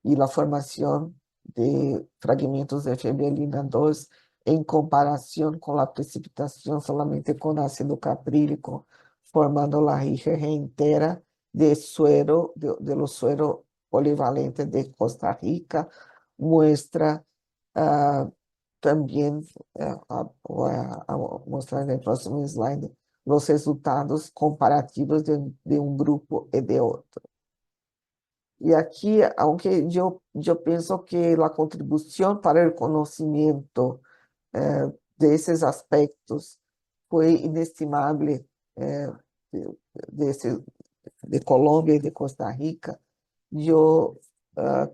y la formación de fragmentos de fibrilina 2 en comparación con la precipitación solamente con ácido caprílico, formando la IgG entera de suero, de los sueros polivalentes de Costa Rica, muestra ah, también, voy a mostrar en el próximo slide, los resultados comparativos de un grupo y de otro. Y aquí, aunque yo pienso que la contribución para el conocimiento de esos aspectos fue inestimable eh, de, de, de Colombia y de Costa Rica, yo uh,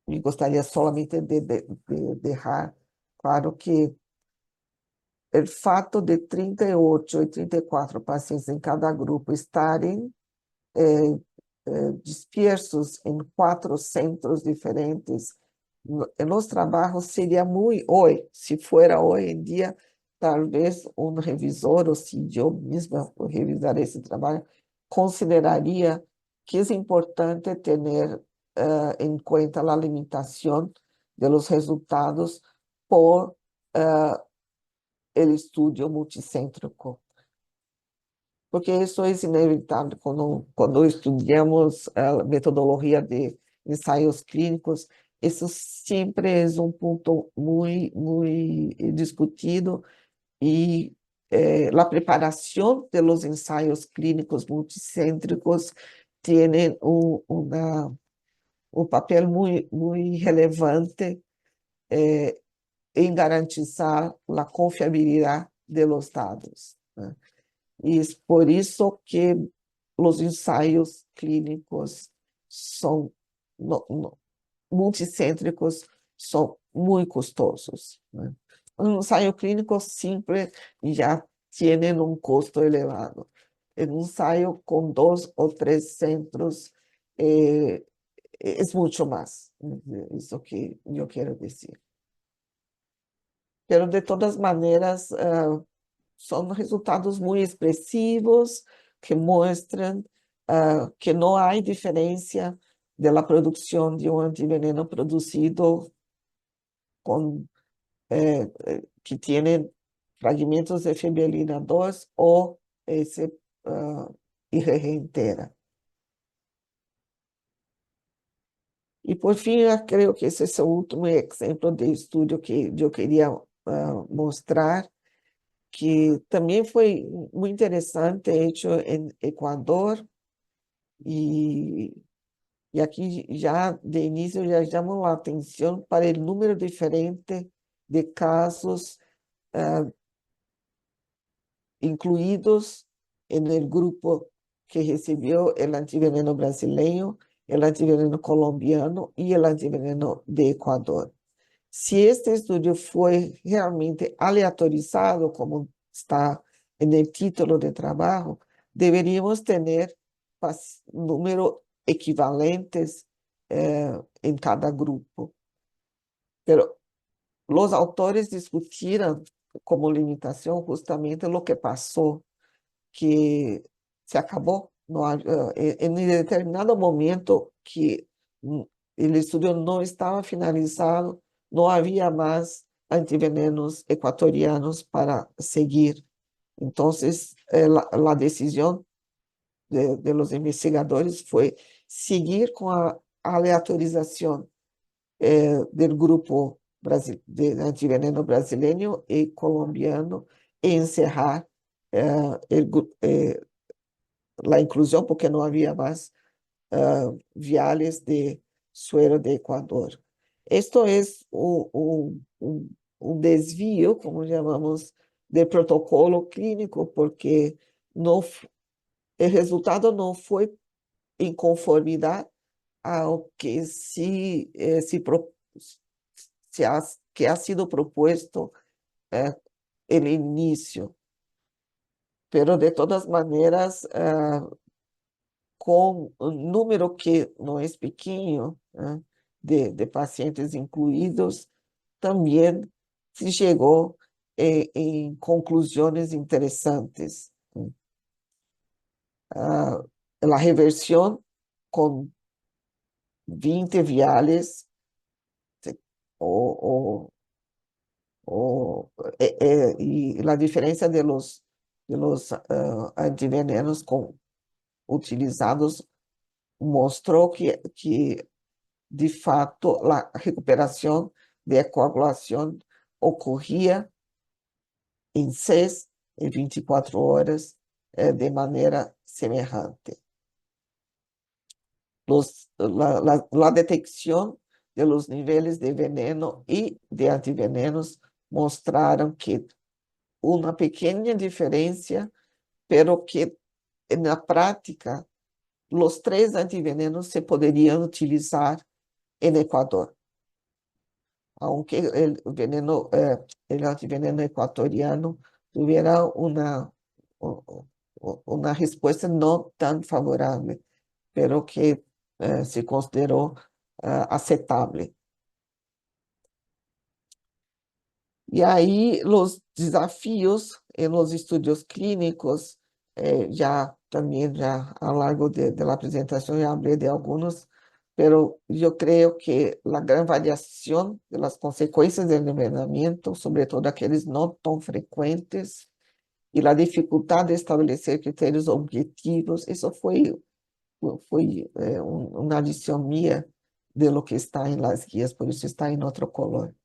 me gostaria solamente de dejar claro que o fato de 38 e 34 pacientes em cada grupo estarem dispersos em 4 centros diferentes, nos trabalhos seria muito, hoje, se fora hoje em dia, talvez um revisor, ou se eu mesma revisar esse trabalho, consideraria que é importante ter em conta a limitação dos resultados por el estudio multicéntrico, porque isso é inevitável quando estudamos a metodologia de ensaios clínicos, isso sempre é ponto muito discutido e a preparação de los ensaios clínicos multicêntricos tem um papel muito relevante em garantizar a confiabilidade de los dados, né? E por isso que os ensaios clínicos são multicêntricos, são muito custosos, né? Um ensaio clínico simples já tem um custo elevado. Um ensaio com 2 ou 3 centros é muito mais. Isso que eu quero dizer. Pero de todas maneiras, são resultados muito expressivos que mostram que não há diferença da produção de um antiveneno produzido com que tem fragmentos de fibrilina 2 ou esse IgG inteira. E por fim, eu creio que esse é o último exemplo de estudo que eu queria mostrar, que também foi muito interessante, feito em Equador, e aqui já de início já chamo a atenção para o número diferente de casos incluídos no grupo que recebeu o antiveneno brasileiro, o antiveneno colombiano e o antiveneno de Equador. Se este estudo foi realmente aleatorizado, como está no título de trabalho, deveríamos ter números equivalentes em cada grupo. Pero os autores discutiram como limitação justamente o que passou, que se acabou em determinado momento que o estudo não estava finalizado, não havia mais antivenenos equatorianos para seguir. Então, a decisão de los investigadores foi seguir com a aleatorização do grupo de antiveneno brasileiro e colombiano e encerrar a inclusão, porque não havia mais viales de suero de Ecuador. Esto es un desvío, como llamamos, del protocolo clínico, porque no, el resultado no fue en conformidad ao que que ha sido propuesto eh, el inicio. Pero de todas maneras, com um número que não é pequeno, né, de pacientes incluídos, também se chegou em conclusões interessantes. Ah, a reversão com 20 viales se- o, y la diferencia de los antivenenos utilizados mostró que de fato, la recuperación de coagulación ocurría en 6 y 24 horas de manera semejante. La detección de los niveles de veneno y de antivenenos mostraron que una pequeña diferencia, pero que en la práctica los tres antivenenos se podrían utilizar en Ecuador. Aunque el antiveneno ecuatoriano tuviera una respuesta no tan favorable, pero que se consideró aceptable. Y ahí los desafíos en los estudios clínicos, ya también ya a lo largo de la presentación ya hablé de algunos, pero yo creo que la gran variación de las consecuencias del envenenamiento, sobre todo aquellos no tan frecuentes, y la dificultad de establecer criterios objetivos, eso fue una adición mía de lo que está en las guías, por eso está en otro color.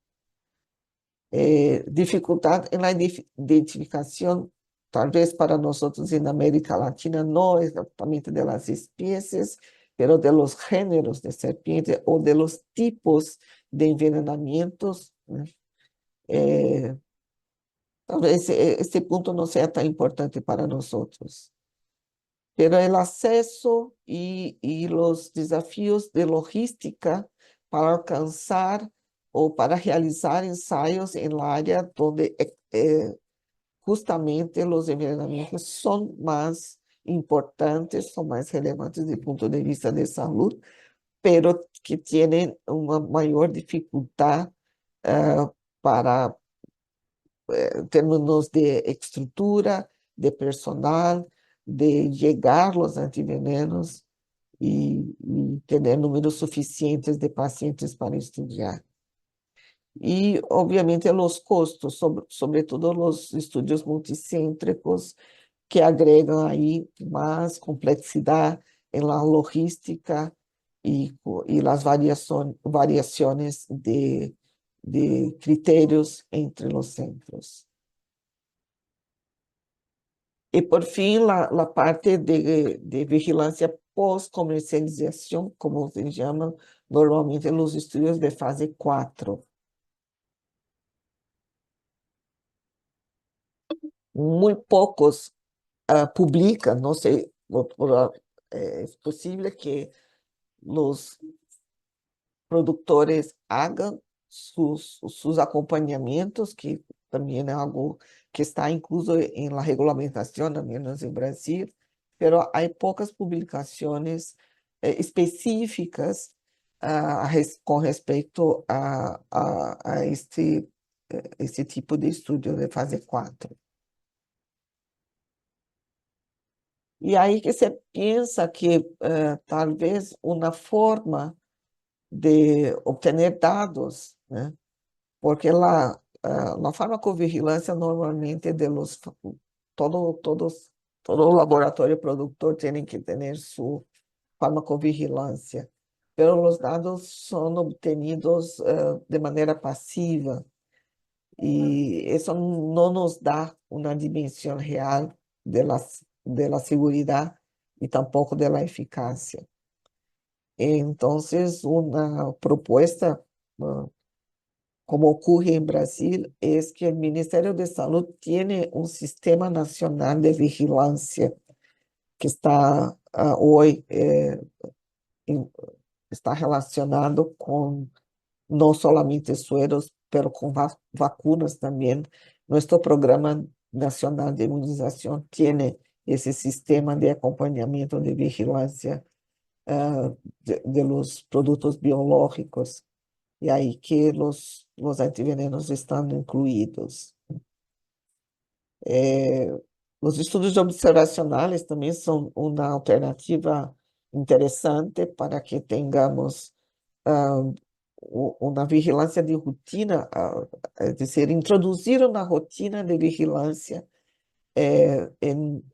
Dificultad en la identificación, tal vez para nosotros en América Latina, no exactamente de las especies, pero de los géneros de serpiente o de los tipos de envenenamientos, ¿no? Eh, Tal vez este punto no sea tan importante para nosotros. Pero el acceso y los desafíos de logística para alcanzar o para realizar ensayos en la área donde justamente los envenenamientos son más importantes, son más relevantes desde el punto de vista de salud, pero que tienen una mayor dificultad para términos de estructura, de personal, de llegar los antivenenos y tener números suficientes de pacientes para estudiar. Y obviamente los costos, sobre todo los estudios multicéntricos, que agregan ahí más complejidad en la logística y las variaciones de criterios entre los centros. Y por fin, la parte de vigilancia post-comercialización, como se llaman normalmente los estudios de fase 4. Muy pocos publican, no sé, es posible que los productores hagan sus acompañamientos, que también es algo que está incluso en la regulamentación, al menos en Brasil, pero hay pocas publicaciones específicas con respecto a este tipo de estudio de fase 4. Y ahí que se piensa que tal vez una forma de obtener dados, né? Porque la farmacovigilância normalmente de los, todo laboratorio productor tiene que tener su farmacovigilância, pero los datos son obtenidos de manera pasiva y eso no nos da una dimensión real de la seguridad y tampoco de la eficacia. Entonces, una propuesta como ocurre en Brasil, es que el Ministerio de Salud tiene un sistema nacional de vigilancia que está hoy en- está relacionado con no solamente sueros, pero con vacunas también. Nuestro programa nacional de inmunización tiene ese sistema de acompañamiento de vigilancia de los productos biológicos, y ahí que los antivenenos están incluidos. Eh, los estudios observacionales también son una alternativa interesante para que tengamos ah, una vigilancia de rutina, es decir, introducir una rutina de vigilancia en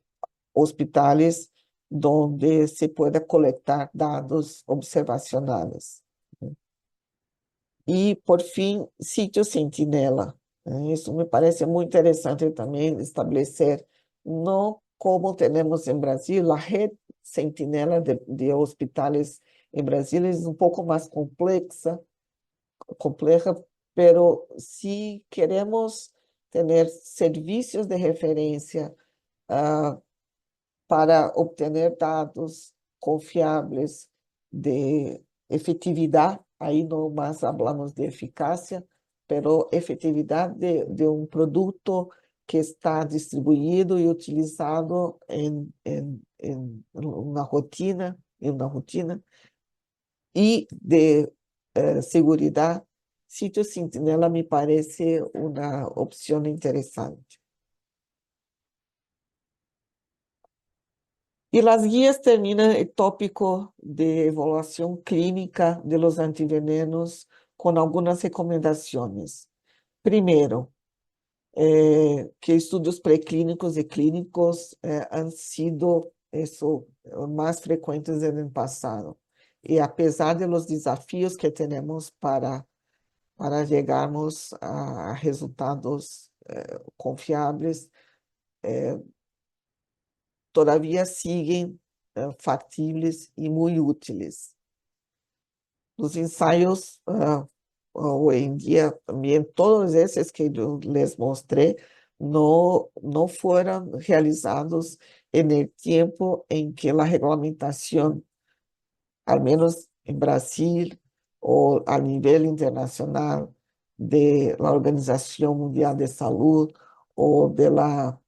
hospitales donde se pueda colectar dados observacionales. E, por fim, sítio sentinela. Isso me parece muito interessante também estabelecer, não como temos em Brasil, a rede sentinela de hospitais em Brasil é um pouco mais complexa, pero se queremos ter serviços de referência para obter dados confiáveis de efetividade, aí não mais falamos de eficácia, pero efetividade de um produto que está distribuído e utilizado em uma rotina, e de segurança. Sítio Sentinela me parece uma opção interessante. Y las guías terminan el tópico de evaluación clínica de los antivenenos con algunas recomendaciones. Primero, que estudios preclínicos y clínicos han sido más frecuentes en el pasado. Y a pesar de los desafíos que tenemos para llegarnos a resultados confiables, todavía siguen factibles y muy útiles. Los ensayos hoy en día, también todos esos que yo les mostré, no fueron realizados en el tiempo en que la reglamentación, al menos en Brasil o a nivel internacional, de la Organización Mundial de Salud o de la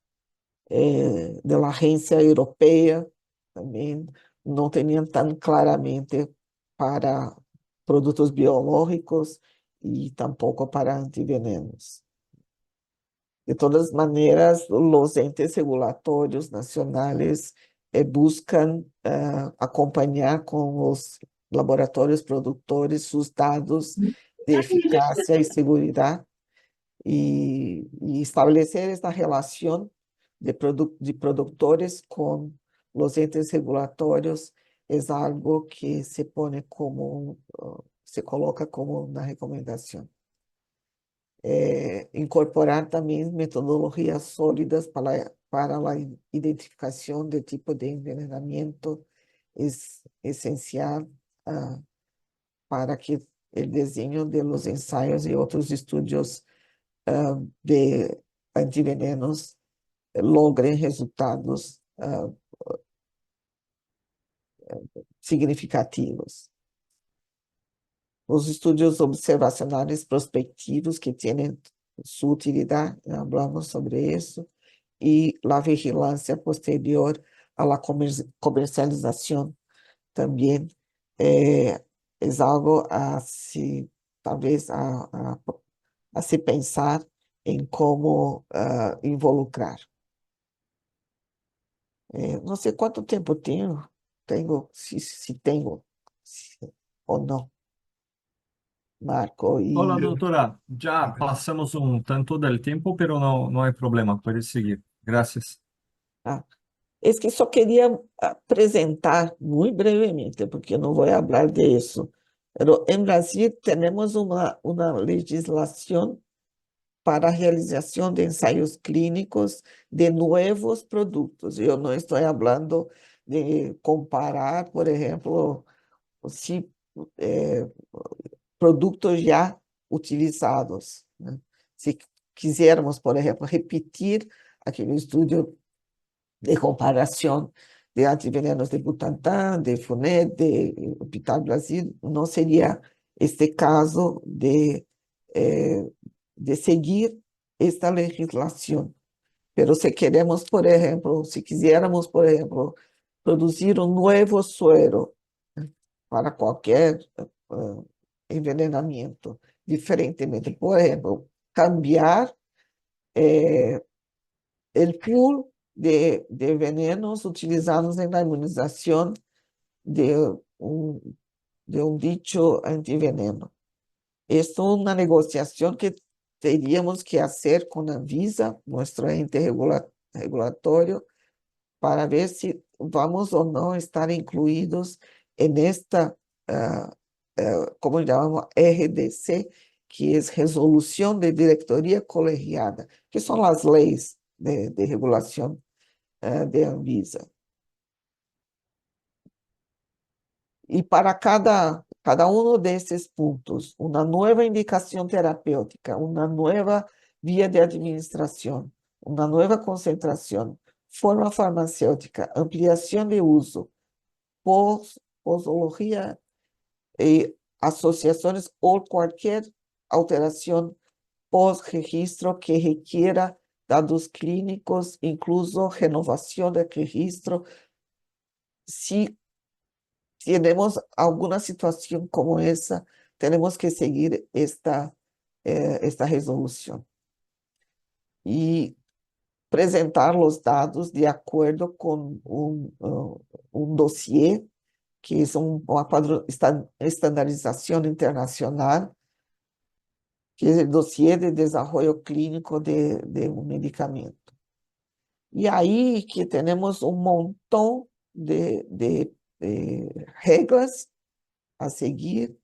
Agencia Europea, também não tinham tão claramente para produtos biológicos e tampouco para antivenenos. De todas maneiras, os entes regulatórios nacionais buscam acompanhar com os laboratórios produtores seus dados de eficácia e segurança, e estabelecer esta relação de productores con los entes regulatorios es algo que se pone como, se coloca como una recomendación. Incorporar también metodologías sólidas para la identificación de tipo de envenenamiento es esencial para que el diseño de los ensayos y otros estudios de antivenenos logren resultados significativos. Os estudios observacionales prospectivos que tienen su utilidad, hablamos sobre eso, y la vigilancia posterior a la comercialización también es algo tal vez a se pensar en cómo involucrar. Não sei quanto tempo se tenho ou não, Marco. Hola, doctora. Ya pasamos un tanto del tiempo, pero no hay problema. Puedes seguir. Gracias. Ah, es que só queria apresentar muito brevemente, porque não vou falar disso. Pero em Brasil temos uma legislação para a realização de ensaios clínicos de novos produtos. Eu não estou falando de comparar, por exemplo, se productos já utilizados, né? Se quisermos, por exemplo, repetir aquele estudo de comparação de antivenenos de Butantan, de Funet, de Hospital Brasil, não seria este caso eh, de seguir esta legislação. Pero se queremos, por ejemplo, si quisiéramos, por ejemplo, producir un nuevo suero para cualquier envenenamiento, diferentemente, por ejemplo, cambiar el pool de venenos utilizados en la inmunización de un, de un dicho antiveneno. Esto es una negociación que teríamos que hacer con Anvisa, nuestro ente regulatorio, para ver si vamos o no estar incluídos en esta, como llamamos, RDC, que es Resolución de Directoría Colegiada, que son las leyes de regulación de Anvisa. Y para cada uno de esses puntos, uma nova indicação terapêutica, uma nova via de administração, uma nova concentração, forma farmacêutica, ampliação de uso, posologia e associações ou qualquer alteração pós-registro que requiera dados clínicos, incluso renovação de registro, se tenemos alguna situación como esa, tenemos que seguir esta resolución y presentar los datos de acuerdo con un dossier, que es una estandarización internacional, que es el dossier de desarrollo clínico de un medicamento. Y ahí que tenemos un montón de reglas a seguir,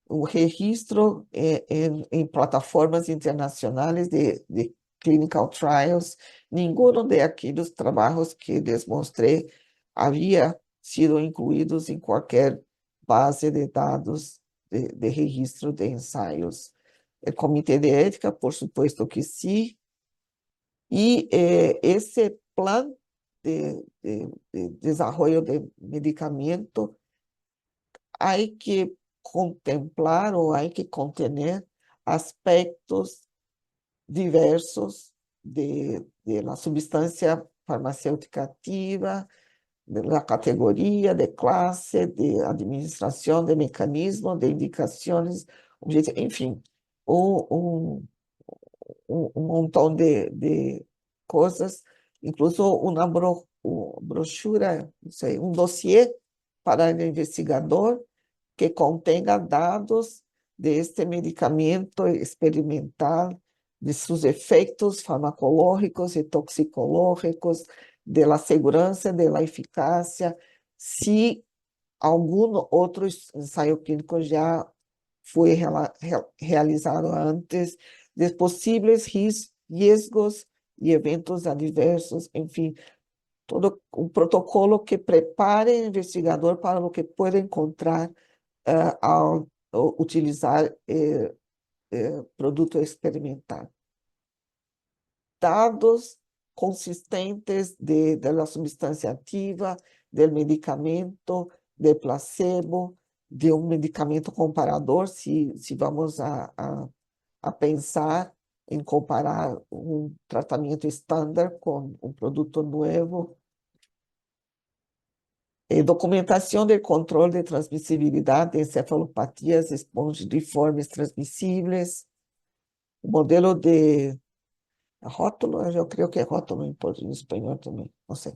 o registro em plataformas internacionais de clinical trials. Ninguno de aqueles trabalhos que les mostrei havia sido incluídos em qualquer base de dados de registro de ensaios. O Comitê de Ética, por supuesto que sim, e esse plano de desenvolvimento de medicamento hay que contemplar o hay que contener aspectos diversos de la sustancia farmacéutica activa, de la categoría, de clase, de administración, de mecanismo, de indicaciones, en fin, un, un montón de cosas, incluso una brochura, no sé, un dossier para el investigador que contenga dados de este medicamento experimental, de sus efectos farmacológicos y toxicológicos, de la segurança, de la eficácia, se algum outro ensaio clínico já foi realizado antes, de possíveis riscos e eventos adversos, enfim, todo um protocolo que prepare o investigador para o que pode encontrar ao utilizar produto experimental. Dados consistentes de la substância ativa, del medicamento, de placebo, de um medicamento comparador, se vamos a pensar em comparar um tratamento estándar com um produto novo. Documentação de controle de transmissibilidade de encefalopatias espongiformes transmissíveis, modelo de rótulo, eu creio que é rótulo em espanhol também, não sei.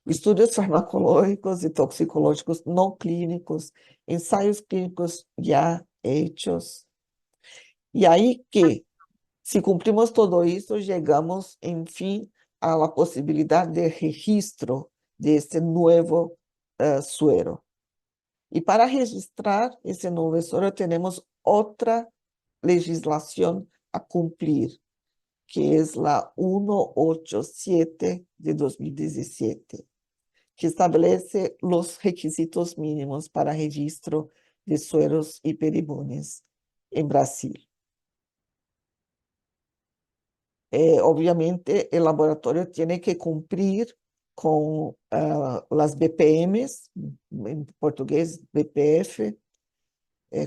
Estudos farmacológicos e toxicológicos não clínicos, ensaios clínicos já hechos. E aí que, se cumprimos todo isso, chegamos, enfim, à possibilidade de registro deste novo suero. E para registrar esse novo suero, temos outra legislação a cumprir, que es la 187 de 2017, que establece los requisitos mínimos para registro de sueros hiperinomunes en Brasil. Obviamente, el laboratorio tiene que cumplir con las BPMs, en portugués BPF,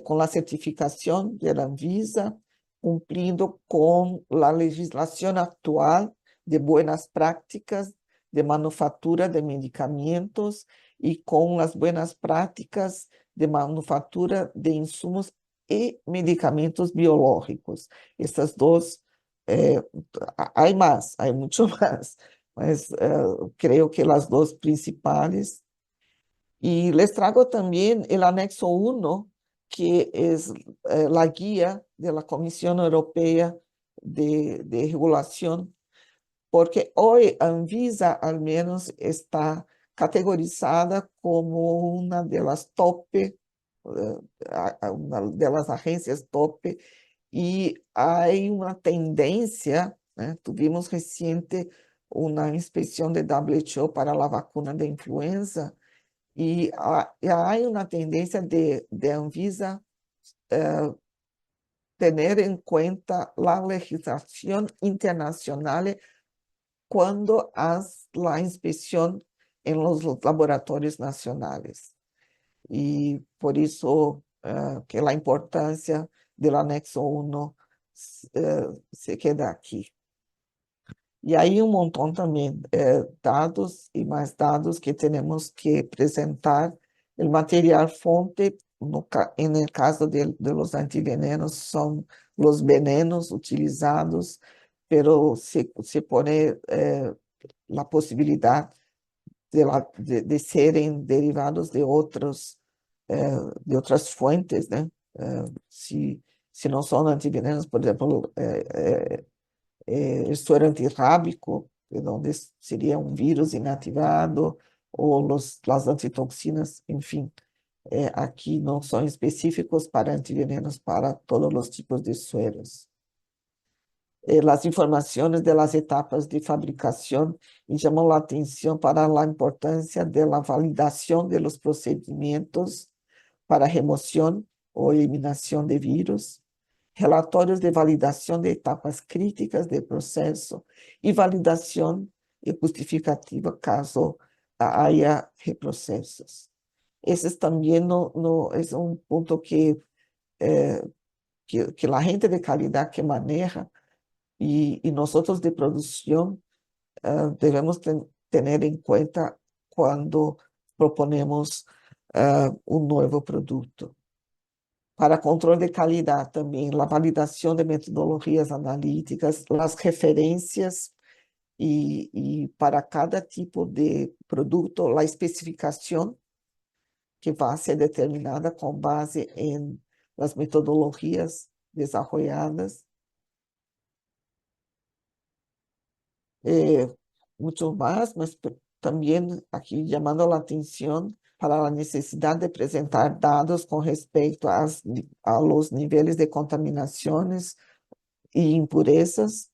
con la certificación de la Anvisa, cumpliendo con la legislación actual de buenas prácticas de manufactura de medicamentos y con las buenas prácticas de manufactura de insumos y medicamentos biológicos. Estas dos, eh, hay más, hay mucho más, mas creo que las dos principales. Y les traigo también el anexo 1, que es la guía de la Comisión Europea de Regulación, porque hoy Anvisa al menos está categorizada como una de las tope, una de las agencias tope, y hay una tendencia, tuvimos reciente una inspección de WHO para la vacuna de influenza, y hay una tendencia de Anvisa tener en cuenta la legislación internacional cuando hace la inspección en los laboratorios nacionales. Y por eso que la importancia del anexo 1 se queda aquí. Y hay un montón también dados y más dados que tenemos que presentar. El material fuente, en el caso de los antivenenos, son los venenos utilizados, pero se pone la posibilidad de serem derivados de outras fuentes, né? Se não são antivenenos, por exemplo, el suero antirrábico, de donde seria um vírus inativado, ou as antitoxinas, enfim, aqui não são específicos para antivenenos para todos os tipos de sueros. Las informaciones de las etapas de fabricación y llamó la atención para la importancia de la validación de los procedimientos para remoción o eliminación de virus, relatórios de validación de etapas críticas del proceso y validación justificativa caso haya reprocesos. Ese también no, es un punto que la gente de calidad que maneja y nosotros de producción debemos tener en cuenta cuando proponemos un nuevo producto. Para control de calidad también, la validación de metodologías analíticas, las referencias y para cada tipo de producto, la especificación que va a ser determinada con base en las metodologías desarrolladas. Mucho más, mas también aquí llamando la atención para la necesidad de presentar datos con respecto a los niveles de contaminaciones y impurezas.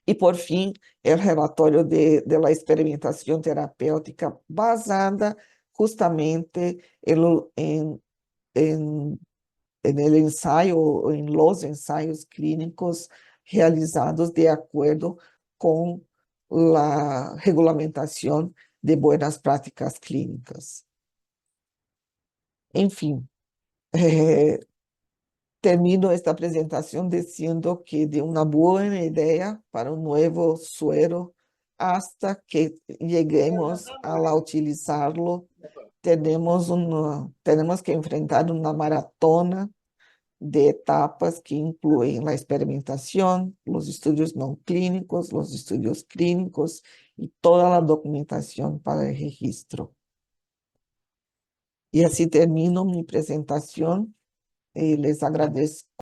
Y por fin, el relatorio de la experimentación terapéutica basada justamente en el ensayo o en los ensayos clínicos realizados de acuerdo con la regulamentación de buenas prácticas clínicas. En fin, termino esta presentación diciendo que de una buena idea para un nuevo suero hasta que lleguemos a la utilizarlo, tenemos que enfrentar una maratona de etapas que incluyen la experimentación, los estudios no clínicos, los estudios clínicos y toda la documentación para el registro. Y así termino mi presentación y les agradezco